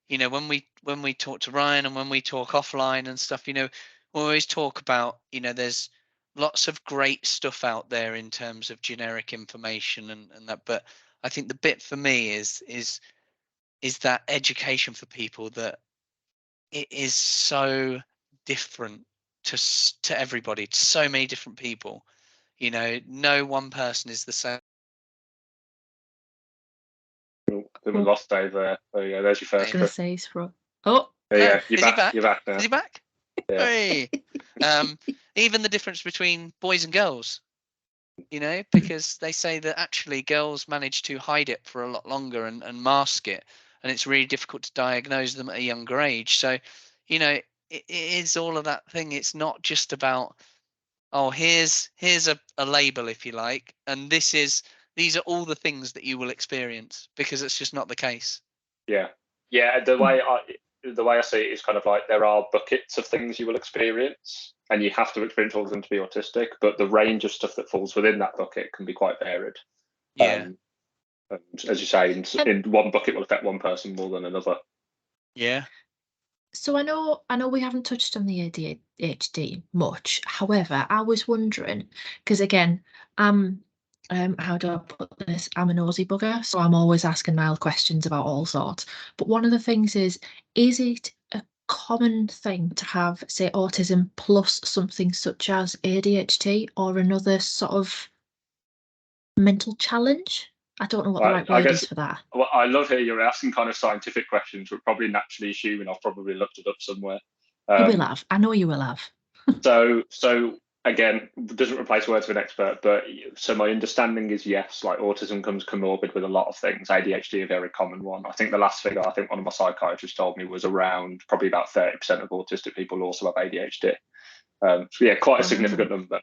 when we talk to Ryan, and when we talk offline and stuff, we always talk about there's lots of great stuff out there in terms of generic information and that, but I think the bit for me is that education for people, that it is so different to everybody, to so many different people. No one person is the same.
I think we lost Dave there. Oh yeah, there's your first.
I was going to say he's from. Oh,
yeah, you're back. You're back now.
Is he back? Yeah. Hey. Even the difference between boys and girls, because they say that actually girls manage to hide it for a lot longer and mask it, and it's really difficult to diagnose them at a younger age. So, you know, it is all of that thing. It's not just about, oh, here's a label, if you like, and these are all the things that you will experience, because it's just not the case.
Yeah. The way I see it is kind of like there are buckets of things you will experience, and you have to experience all of them to be autistic, but the range of stuff that falls within that bucket can be quite varied.
Yeah.
And as you say, in one bucket will affect one person more than another.
Yeah.
So I know we haven't touched on the ADHD much. However, I was wondering, because again, how do I put this? I'm a nosy bugger, so I'm always asking Niall questions about all sorts. But one of the things is it a common thing to have, say, autism plus something such as ADHD or another sort of mental challenge? I don't know what the right word is for that.
Well, I love here you're asking kind of scientific questions, but probably naturally assuming I've probably looked it up somewhere.
You will have. I know you will have.
So again, doesn't replace words of an expert, but so my understanding is yes, like autism comes comorbid with a lot of things. ADHD a very common one. I think the last figure I think one of my psychiatrists told me was around probably about 30% of autistic people also have ADHD. So yeah, quite a significant number.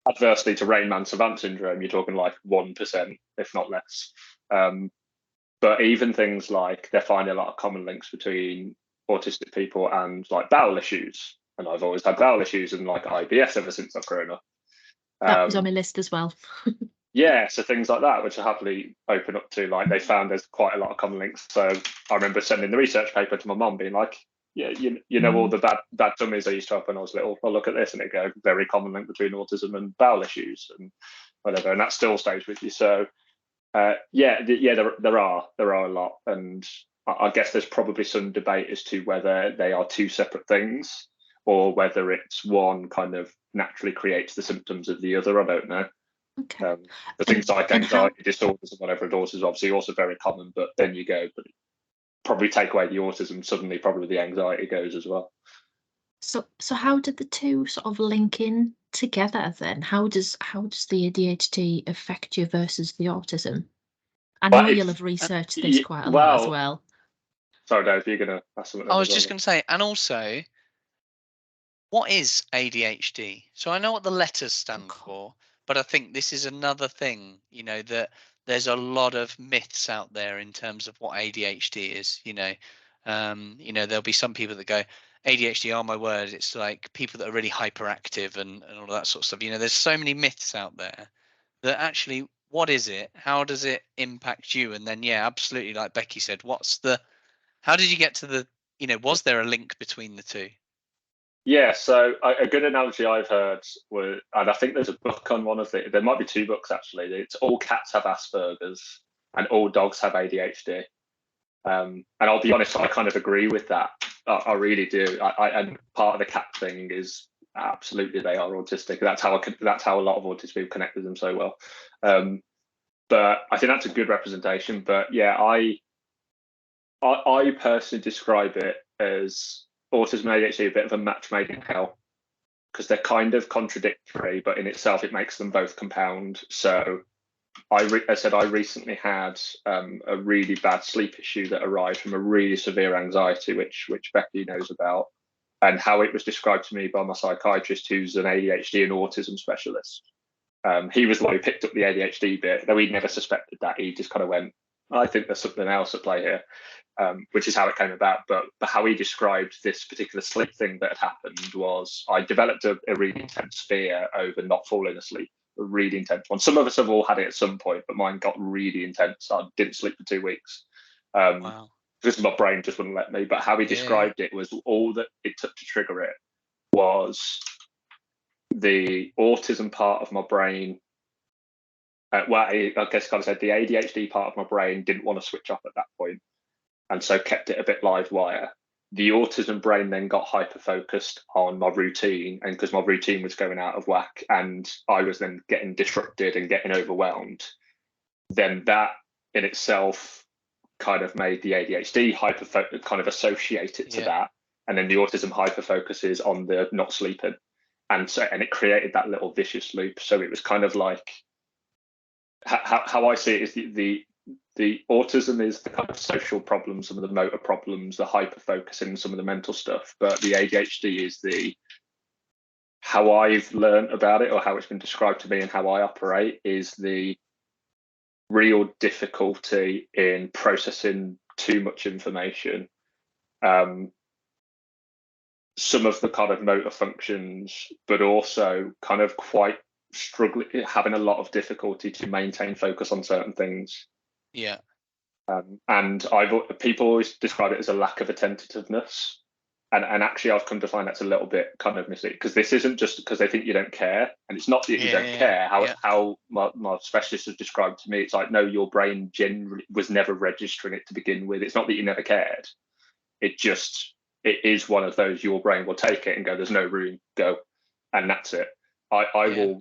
Adversely to Rain-Man savant syndrome, you're talking like 1%, if not less. But even things like they're finding a lot of common links between autistic people and like bowel issues. And I've always had bowel issues and like IBS ever since I've grown up.
That was on my list as well.
Yeah, so things like that, which I happily open up to, like they found there's quite a lot of common links. So I remember sending the research paper to my mum being like, yeah, you know, all the bad tummies I used to have when I was little. Well, look at this, and it go very common link between autism and bowel issues and whatever, and that still stays with you. So, there are a lot, and I guess there's probably some debate as to whether they are two separate things or whether it's one kind of naturally creates the symptoms of the other. I don't know.
Okay.
The things like anxiety disorders and whatever, autism is obviously also very common, but then you go, but probably take away the autism, suddenly probably the anxiety goes as well.
So how did the two sort of link in together then? How does the ADHD affect you versus the autism? I know you'll have researched this quite a lot as well.
Sorry, Dave, you're going to ask something.
I was just going to say, and also, what is ADHD? So I know what the letters stand for, but I think this is another thing, you know, that there's a lot of myths out there in terms of what ADHD is. You know, there'll be some people that go, ADHD, oh my word, it's like people that are really hyperactive and all that sort of stuff. You know, there's so many myths out there that actually, what is it? How does it impact you? And then, yeah, absolutely, like Becky said, how did you get to the, you know, was there a link between the two?
Yeah, so a good analogy I've heard was, and I think there's a book on one of the, there might be two books actually. It's All Cats Have Asperger's and All Dogs Have ADHD. And I'll be honest, I kind of agree with that. I really do. And part of the cat thing is absolutely they are autistic. That's how a lot of autistic people connect with them so well. But I think that's a good representation. But yeah, I personally describe it as autism and ADHD a bit of a match made in hell, because they're kind of contradictory, but in itself it makes them both compound. So I recently had a really bad sleep issue that arose from a really severe anxiety, which Becky knows about, and how it was described to me by my psychiatrist, who's an ADHD and autism specialist. He was the one who picked up the ADHD bit, though he'd never suspected that. He just kind of went, I think there's something else at play here, which is how it came about. But how he described this particular sleep thing that had happened was I developed a really intense fear over not falling asleep, a really intense one. Some of us have all had it at some point, but mine got really intense. I didn't sleep for 2 weeks.
Wow.
Because my brain just wouldn't let me. But how he described it was all that it took to trigger it was the autism part of my brain. I guess kind of said the ADHD part of my brain didn't want to switch off at that point, and so kept it a bit live wire. The autism brain then got hyper focused on my routine, and because my routine was going out of whack and I was then getting disrupted and getting overwhelmed, then that in itself kind of made the ADHD hyper kind of associate it to that, and then the autism hyper focuses on the not sleeping, and it created that little vicious loop. So it was kind of like, how I see it is the autism is the kind of social problems, some of the motor problems, the hyper focusing, some of the mental stuff, but the ADHD is the how I've learned about it, or how it's been described to me and how I operate, is the real difficulty in processing too much information. Some of the kind of motor functions, but also kind of quite struggling, having a lot of difficulty to maintain focus on certain things.
Yeah.
And people always describe it as a lack of attentiveness. And actually, I've come to find that's a little bit kind of misleading, because this isn't just because they think you don't care, and it's not that you don't care. How my specialist has described to me, it's like, no, your brain generally was never registering it to begin with. It's not that you never cared. It is one of those, your brain will take it and go, there's no room, go, and that's it. I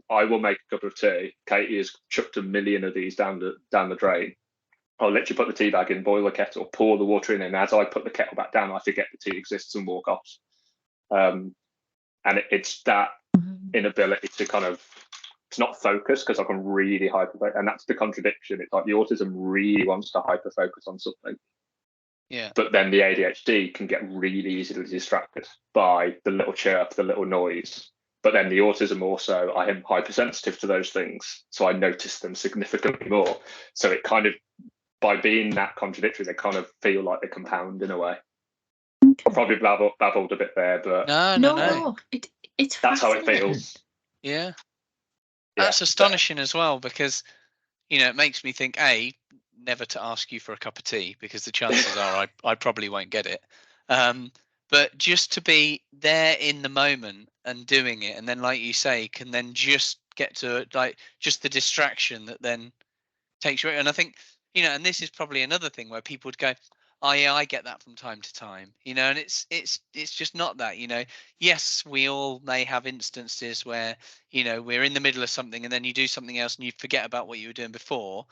will make a cup of tea. Katie has chucked a million of these down the drain. I'll let you put the tea bag in, boil the kettle, pour the water in, and as I put the kettle back down, I forget the tea exists and walk off. And it's that inability to kind of, it's not focus, because I can really hyper, and that's the contradiction. It's like the autism really wants to hyper focus on something.
Yeah.
But then the ADHD can get really easily distracted by the little chirp, the little noise. But then the autism also, I am hypersensitive to those things, so I notice them significantly more. So it kind of, by being that contradictory, they kind of feel like they compound in a way.
Okay.
I probably babbled a bit there, but
no. It's
that's how it feels.
Yeah. That's astonishing as well, because, you know, it makes me think, never to ask you for a cup of tea, because the chances are I probably won't get it. But just to be there in the moment and doing it, and then, like you say, can then just get to, like, just the distraction that then takes you. And I think, you know, and this is probably another thing where people would go, oh yeah, I get that from time to time, you know, and it's just not that, you know. Yes, we all may have instances where, you know, we're in the middle of something and then you do something else and you forget about what you were doing before.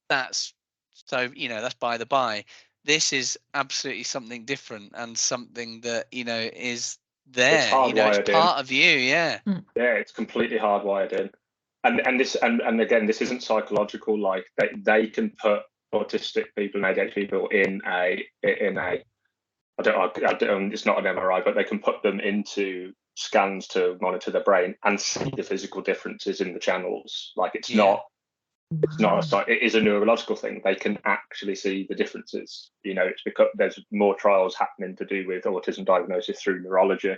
That's, so, you know, that's by the by. This is absolutely something different, and something that, you know, is there.
It's hardwired,
you know, it's part of you. Yeah.
Yeah, it's completely hardwired in. And this, and again, this isn't psychological. Like they can put autistic people and ADHD people in a I don't, it's not an MRI, but they can put them into scans to monitor their brain and see the physical differences in the channels. Like it's not it is a neurological thing. They can actually see the differences. You know, it's because there's more trials happening to do with autism diagnosis through neurology,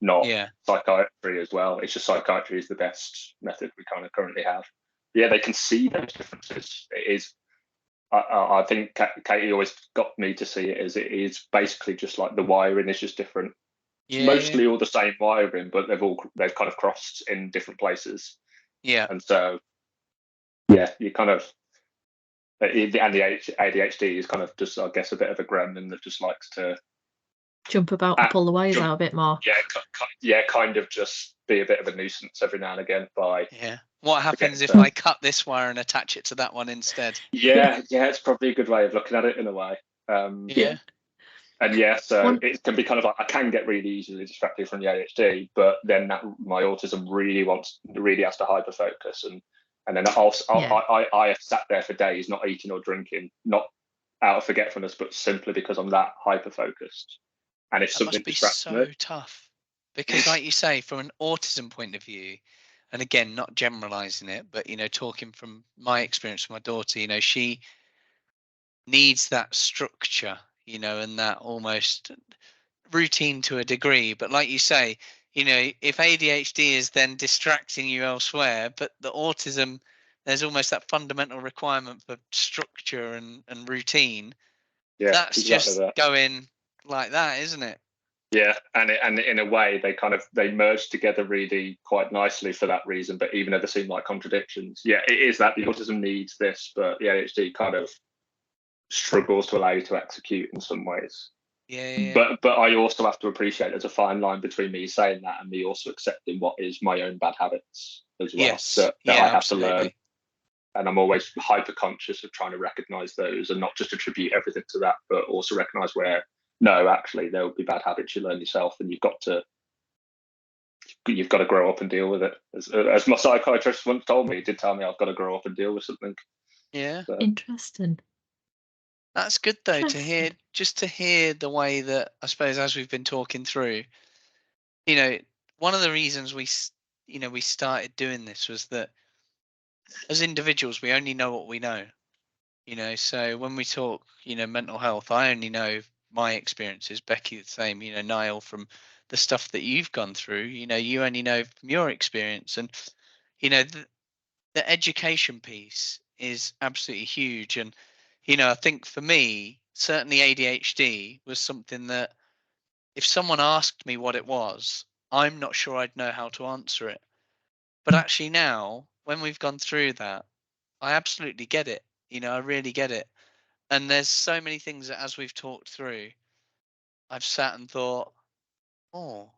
not psychiatry as well. It's just psychiatry is the best method we kind of currently have. Yeah, they can see those differences. It is, I think Katie always got me to see it as it is basically just like the wiring is just different. It's mostly all the same wiring, but they've kind of crossed in different places.
Yeah.
And so, yeah, you kind of, and the ADHD is kind of just, I guess, a bit of a gremlin that just likes to
jump about and pull the wires out a bit more.
Yeah, kind of just be a bit of a nuisance every now and again.
What happens if I cut this wire and attach it to that one instead?
Yeah, it's probably a good way of looking at it in a way. And so it can be kind of like, I can get really easily distracted from the ADHD, but then my autism really has to hyper focus, and then I have sat there for days not eating or drinking, not out of forgetfulness, but simply because I'm that hyper focused. And if something distracts me,
must be so tough, because, like you say, from an autism point of view, and again, not generalizing it, but, you know, talking from my experience with my daughter, you know, she needs that structure, you know, and that almost routine to a degree. But like you say, you know, if ADHD is then distracting you elsewhere, but the autism, there's almost that fundamental requirement for structure and routine. That's exactly just going like that, isn't it?
Yeah, and in a way they merge together really quite nicely for that reason. But even though they seem like contradictions, it is that the autism needs this, but the ADHD kind of struggles to allow you to execute in some ways. But I also have to appreciate there's a fine line between me saying that and me also accepting what is my own bad habits as well. That I have to learn. And I'm always hyper conscious of trying to recognize those and not just attribute everything to that, but also recognize where, no, actually there will be bad habits you learn yourself, and you've got to grow up and deal with it. As my psychiatrist once told me, he did tell me I've got to grow up and deal with something.
Yeah.
So,
Interesting.
That's good though to hear,
Interesting.
just to hear the way that, I suppose, as we've been talking through, you know, one of the reasons we started doing this was that as individuals, we only know what we know, so when we talk, mental health, I only know my experiences, Becky the same, Niall, from the stuff that you've gone through, you only know from your experience. And, the education piece is absolutely huge. And, I think for me, certainly ADHD was something that if someone asked me what it was, I'm not sure I'd know how to answer it. But
Mm.
actually now, when we've gone through that, I absolutely get it. I really get it. And there's so many things that as we've talked through, I've sat and thought, oh,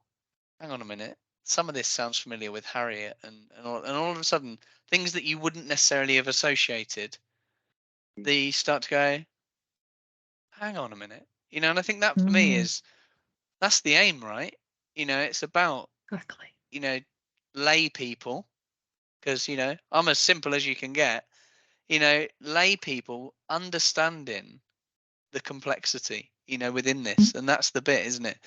hang on a minute. Some of this sounds familiar with Harriet, and all of a sudden, things that you wouldn't necessarily have associated, they start to go, hang on a minute. And I think that for me
Mm,
is, that's the aim, right? It's about,
exactly.
lay people, because, I'm as simple as you can get, lay people understanding the complexity, within
Mm,
this. And that's the bit, isn't it?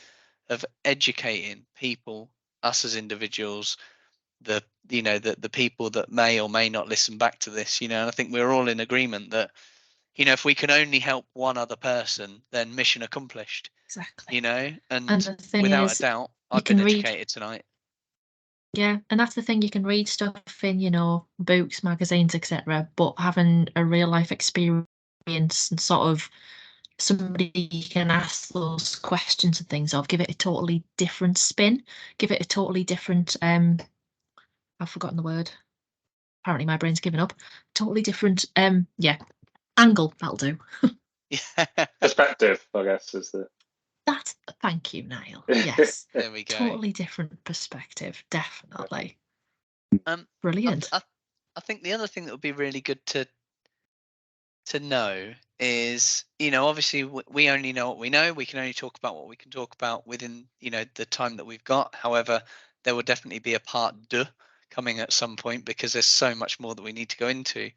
Of educating people, us as individuals, the people that may or may not listen back to this, and I think we're all in agreement that, if we can only help one other person, then mission accomplished,
exactly. And
and
the thing
without a
is,
doubt,
you
I've been
can read,
educated tonight.
yeah, and that's the thing, you can read stuff in, books, magazines, etc., but having a real life experience and sort of somebody you can ask those questions and things of, give it a totally different spin, give it a totally different I've forgotten the word. Apparently my brain's given up. Totally different yeah, angle, that'll do.
Yeah.
perspective, I guess, is the.
That's thank you, Niall. Yes.
There we go.
Totally different perspective, definitely.
um
Brilliant.
I think the other thing that would be really good to know is, obviously we only know what we know. We can only talk about what we can talk about within, the time that we've got. However, there will definitely be a part deux coming at some point, because there's so much more that we need to go into.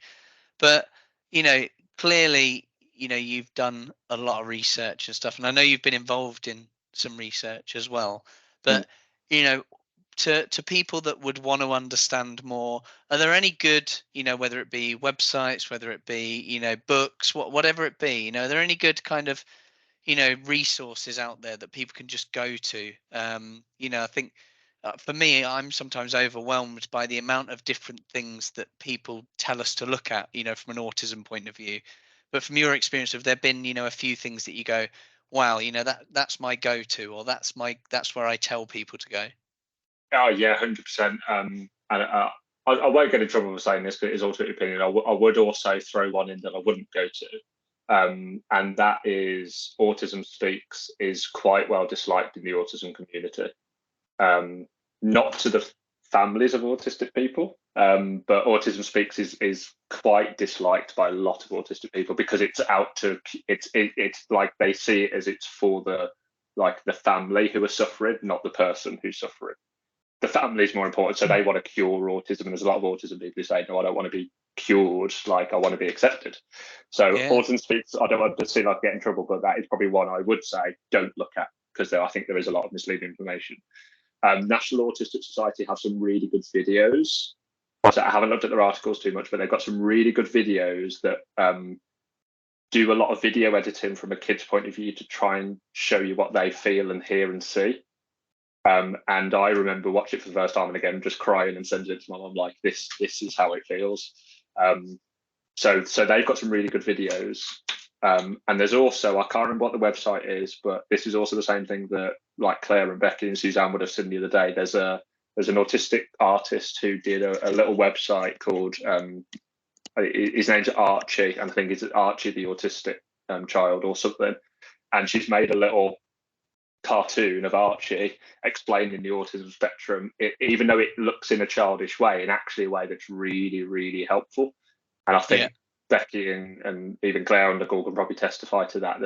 But, you know, clearly, you've done a lot of research and stuff, and I know you've been involved in some research as well.
Mm.
But, you know, to people that would want to understand more, are there any good, whether it be websites, whether it be, books, whatever it be, are there any good kind of, resources out there that people can just go to? I think, for me, I'm sometimes overwhelmed by the amount of different things that people tell us to look at, from an autism point of view. But from your experience, have there been, a few things that you go, wow, that's my go-to, or that's where I tell people to go?
Oh yeah, 100%. And I won't get in trouble for saying this, because it is also an opinion. I would also throw one in that I wouldn't go to, and that is Autism Speaks is quite well disliked in the autism community. Not to the families of autistic people, but Autism Speaks is quite disliked by a lot of autistic people, because it's like they see it as it's for the family who are suffering, not the person who's suffering. The family is more important, so they want to cure autism, and there's a lot of autism people who say, no, I don't want to be cured, like I want to be accepted. So
Yeah.
Autism Speaks, I don't want to seem like I get in trouble, but that is probably one I would say don't look at, because I think there is a lot of misleading information. National Autistic Society have some really good videos. So I haven't looked at their articles too much, but they've got some really good videos that do a lot of video editing from a kid's point of view to try and show you what they feel and hear and see. And I remember watching it for the first time and again just crying and sending it to my mum, like, this is how it feels. So they've got some really good videos. And there's also, I can't remember what the website is, but this is also the same thing that, like, Claire and Becky and Suzanne would have seen the other day. There's an autistic artist who did a little website called, his name's Archie, and I think it's Archie the Autistic Child or something. And she's made a little cartoon of Archie explaining the autism spectrum, even though it looks in a childish way, in actually a way that's really, really helpful. And I think Becky and even Claire on the call can probably testify to that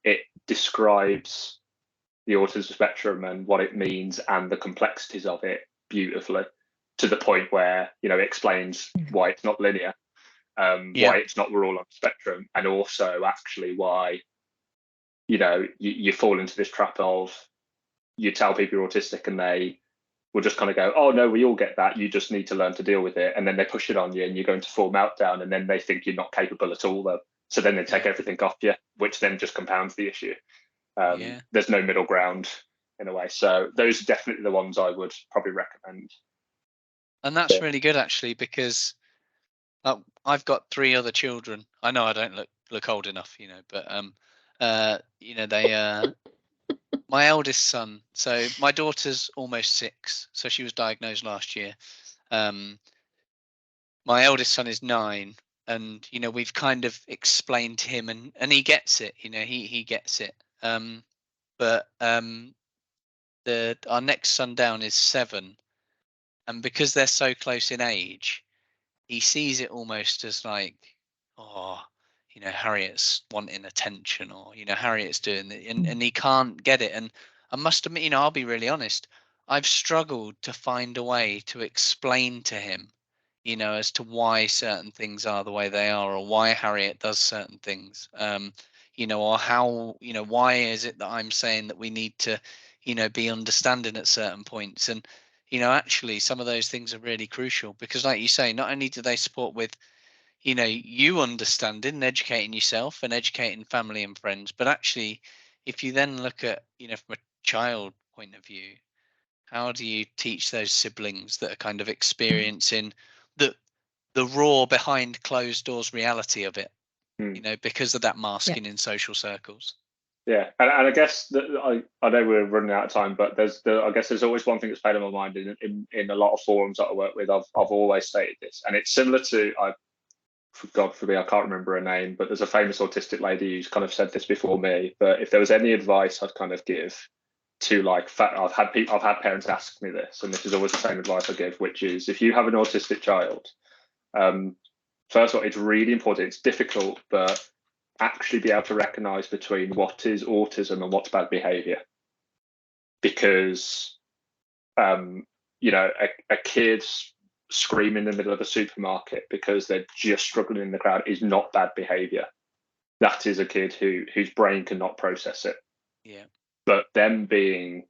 it describes the autism spectrum and what it means and the complexities of it beautifully, to the point where, it explains why it's not linear. why it's not we're all on the spectrum, and also actually why, you know, you fall into this trap of, you tell people you're autistic and they will just kind of go, oh no, we all get that, you just need to learn to deal with it, and then they push it on you and you go into full meltdown, and then they think you're not capable at all, though. So then they take everything off you, which then just compounds the issue. There's no middle ground in a way. So those are definitely the ones I would probably recommend.
And that's really good, actually, because I've got 3 other children. I know I don't look old enough, you know, but you know, they my eldest son, so my daughter's almost 6, so she was diagnosed last year. My eldest son is 9, and you know, we've kind of explained to him, and he gets it, you know, he gets it. But our next son down is 7, and because they're so close in age, he sees it almost as like, oh, you know, Harriet's wanting attention, or you know, Harriet's doing it, and he can't get it. And I must admit, you know, I'll be really honest, I've struggled to find a way to explain to him, you know, as to why certain things are the way they are, or why Harriet does certain things, you know, or how, you know, why is it that I'm saying that we need to, you know, be understanding at certain points. And you know, actually some of those things are really crucial, because like you say, not only do they support with, you know, you understanding and educating yourself and educating family and friends, but actually if you then look at, you know, from a child point of view, how do you teach those siblings that are kind of experiencing the raw behind closed doors reality of it, you know, because of that masking in social circles?
Yeah, and I guess that I know we're running out of time, but I guess there's always one thing that's played on my mind in a lot of forums that I work with. I've always stated this, and it's similar to, for God forbid, I can't remember her name, but there's a famous autistic lady who's kind of said this before me. But if there was any advice I'd kind of give to, like, I've had parents ask me this, and this is always the same advice I give, which is, if you have an autistic child, first of all, it's really important. It's difficult, but actually be able to recognize between what is autism and what's bad behavior. Because you know, a kid screaming in the middle of a supermarket because they're just struggling in the crowd is not bad behavior. That is a kid whose brain cannot process it.
Yeah.
But them being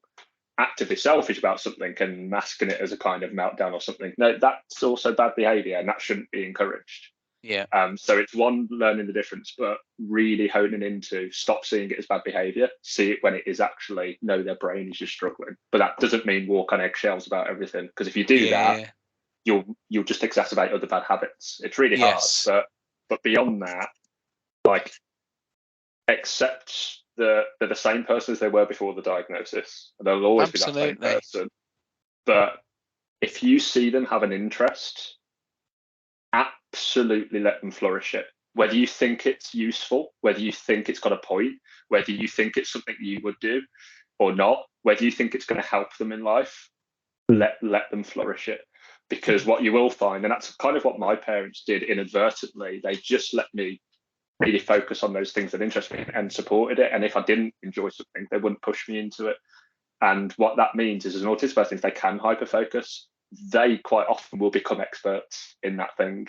actively selfish about something and masking it as a kind of meltdown or something, no, that's also bad behavior, and that shouldn't be encouraged.
Yeah.
So it's one, learning the difference, but really honing into, stop seeing it as bad behavior, see it when it is actually, no, their brain is just struggling. But that doesn't mean walk on eggshells about everything, because if you do that, you'll just exacerbate other bad habits. It's really hard, but beyond that, like, accept that they're the same person as they were before the diagnosis, and they'll always be that same person. But if you see them have an interest, absolutely let them flourish it. Whether you think it's useful, whether you think it's got a point, whether you think it's something you would do or not, whether you think it's going to help them in life, let them flourish it. Because what you will find, and that's kind of what my parents did inadvertently, they just let me really focus on those things that interest me and supported it. And if I didn't enjoy something, they wouldn't push me into it. And what that means is, as an autistic person, if they can hyper-focus, they quite often will become experts in that thing.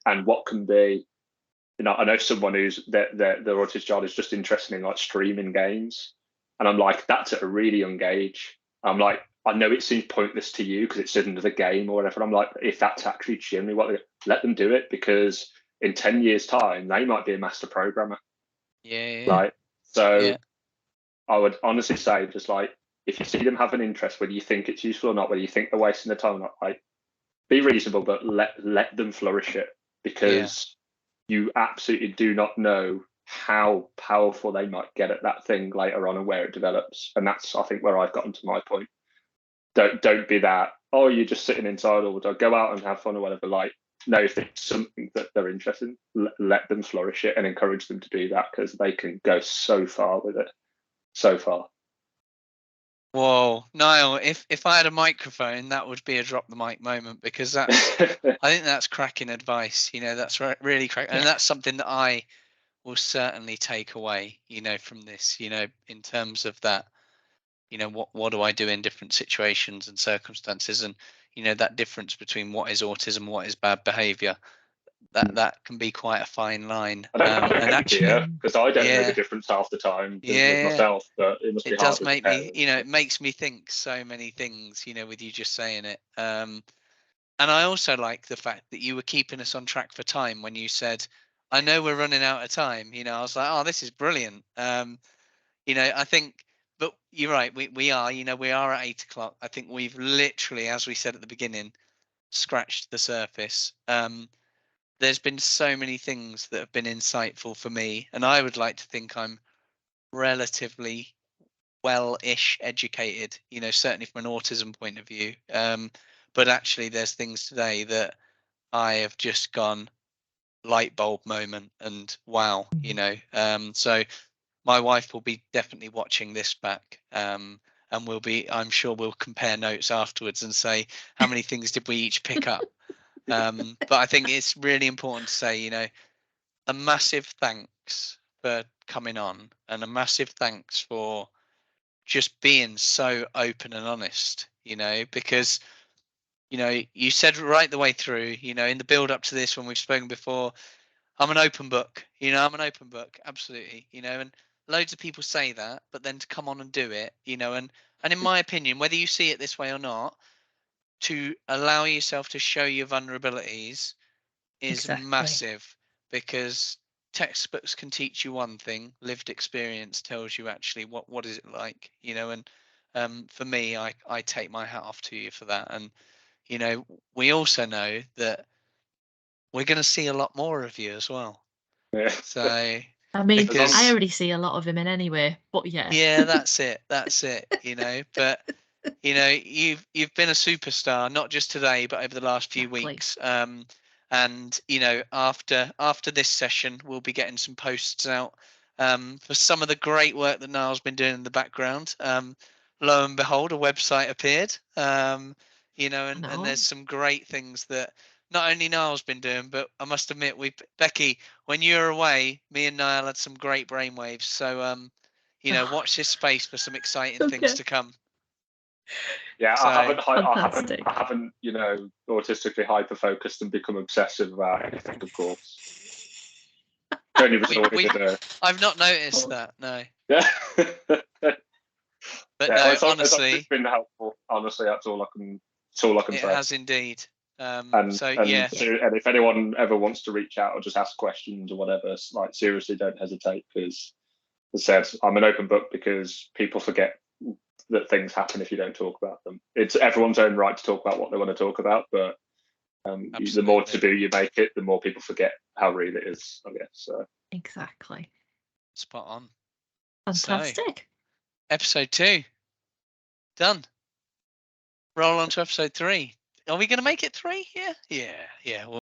And what can be, you know, I know someone who's their autistic child is just interested in, like, streaming games, and I'm like, that's at a really young age. I'm like, I know it seems pointless to you because it's another game or whatever. I'm like, if that's actually genuinely what let them do it, because in 10 years' time they might be a master programmer. Right. So I would honestly say, just like, if you see them have an interest, whether you think it's useful or not, whether you think they're wasting their time or not, like, be reasonable, but let them flourish it, because you absolutely do not know how powerful they might get at that thing later on and where it develops. And that's, I think, where I've gotten to my point. Don't be that, oh, you're just sitting inside all the time, go out and have fun or whatever. Like, no, if it's something that they're interested in, let them flourish it and encourage them to do that, because they can go so far with it. So far.
Whoa, Niall, if I had a microphone, that would be a drop the mic moment, because that's I think that's cracking advice. You know, that's really cracking, and that's something that I will certainly take away, you know, from this, you know, in terms of that, you know, what do I do in different situations and circumstances, and you know, that difference between what is autism, what is bad behavior. that can be quite a fine line.
I don't
And actually,
because I don't know
yeah,
the difference half the time with
yeah,
myself, but it must be
it
hard
does
as a
make me,
parent.
it makes me think so many things, with you just saying it. And I also like the fact that you were keeping us on track for time when you said, I know we're running out of time. I was like, oh, this is brilliant. I think, but you're right. We are, we are at 8 o'clock. I think we've literally, as we said at the beginning, scratched the surface. There's been so many things that have been insightful for me, and I would like to think I'm relatively well-ish educated, certainly from an autism point of view. But actually there's things today that I have just gone light bulb moment and wow, so my wife will be definitely watching this back, and I'm sure we'll compare notes afterwards and say how many things did we each pick up. But I think it's really important to say, a massive thanks for coming on, and a massive thanks for just being so open and honest, because you said right the way through, in the build up to this, when we've spoken before, I'm an open book, I'm an open book, absolutely, and loads of people say that, but then to come on and do it, and in my opinion, whether you see it this way or not, to allow yourself to show your vulnerabilities is massive, because textbooks can teach you one thing, lived experience tells you actually what is it like, and for me, I take my hat off to you for that. And we also know that we're going to see a lot more of you as well.
Yeah.
So
I mean,
because
I already see a lot of him in anyway, but
yeah, that's it, but you've been a superstar, not just today but over the last few weeks. And after this session, we'll be getting some posts out for some of the great work that Niall's been doing in the background. Lo and behold, a website appeared. And there's some great things that not only Niall's been doing, but I must admit, Becky, when you were away, me and Niall had some great brainwaves. So watch this space for some exciting things to come.
Yeah,
So,
I haven't, autistically hyper focused and become obsessive about anything, of course. Only resorted to
I've not noticed that, no.
Yeah.
But
yeah,
no, honestly,
it's been helpful. Honestly, that's all I can
it
say.
has indeed.
And if anyone ever wants to reach out or just ask questions or whatever, like seriously, don't hesitate, because as I said, I'm an open book, because people forget that things happen if you don't talk about them. It's everyone's own right to talk about what they want to talk about, but the more taboo you make it, the more people forget how real it is, I guess. So.
Exactly.
Spot on.
Fantastic.
So, episode 2 done. Roll on to episode 3. Are we going to make it 3? Yeah.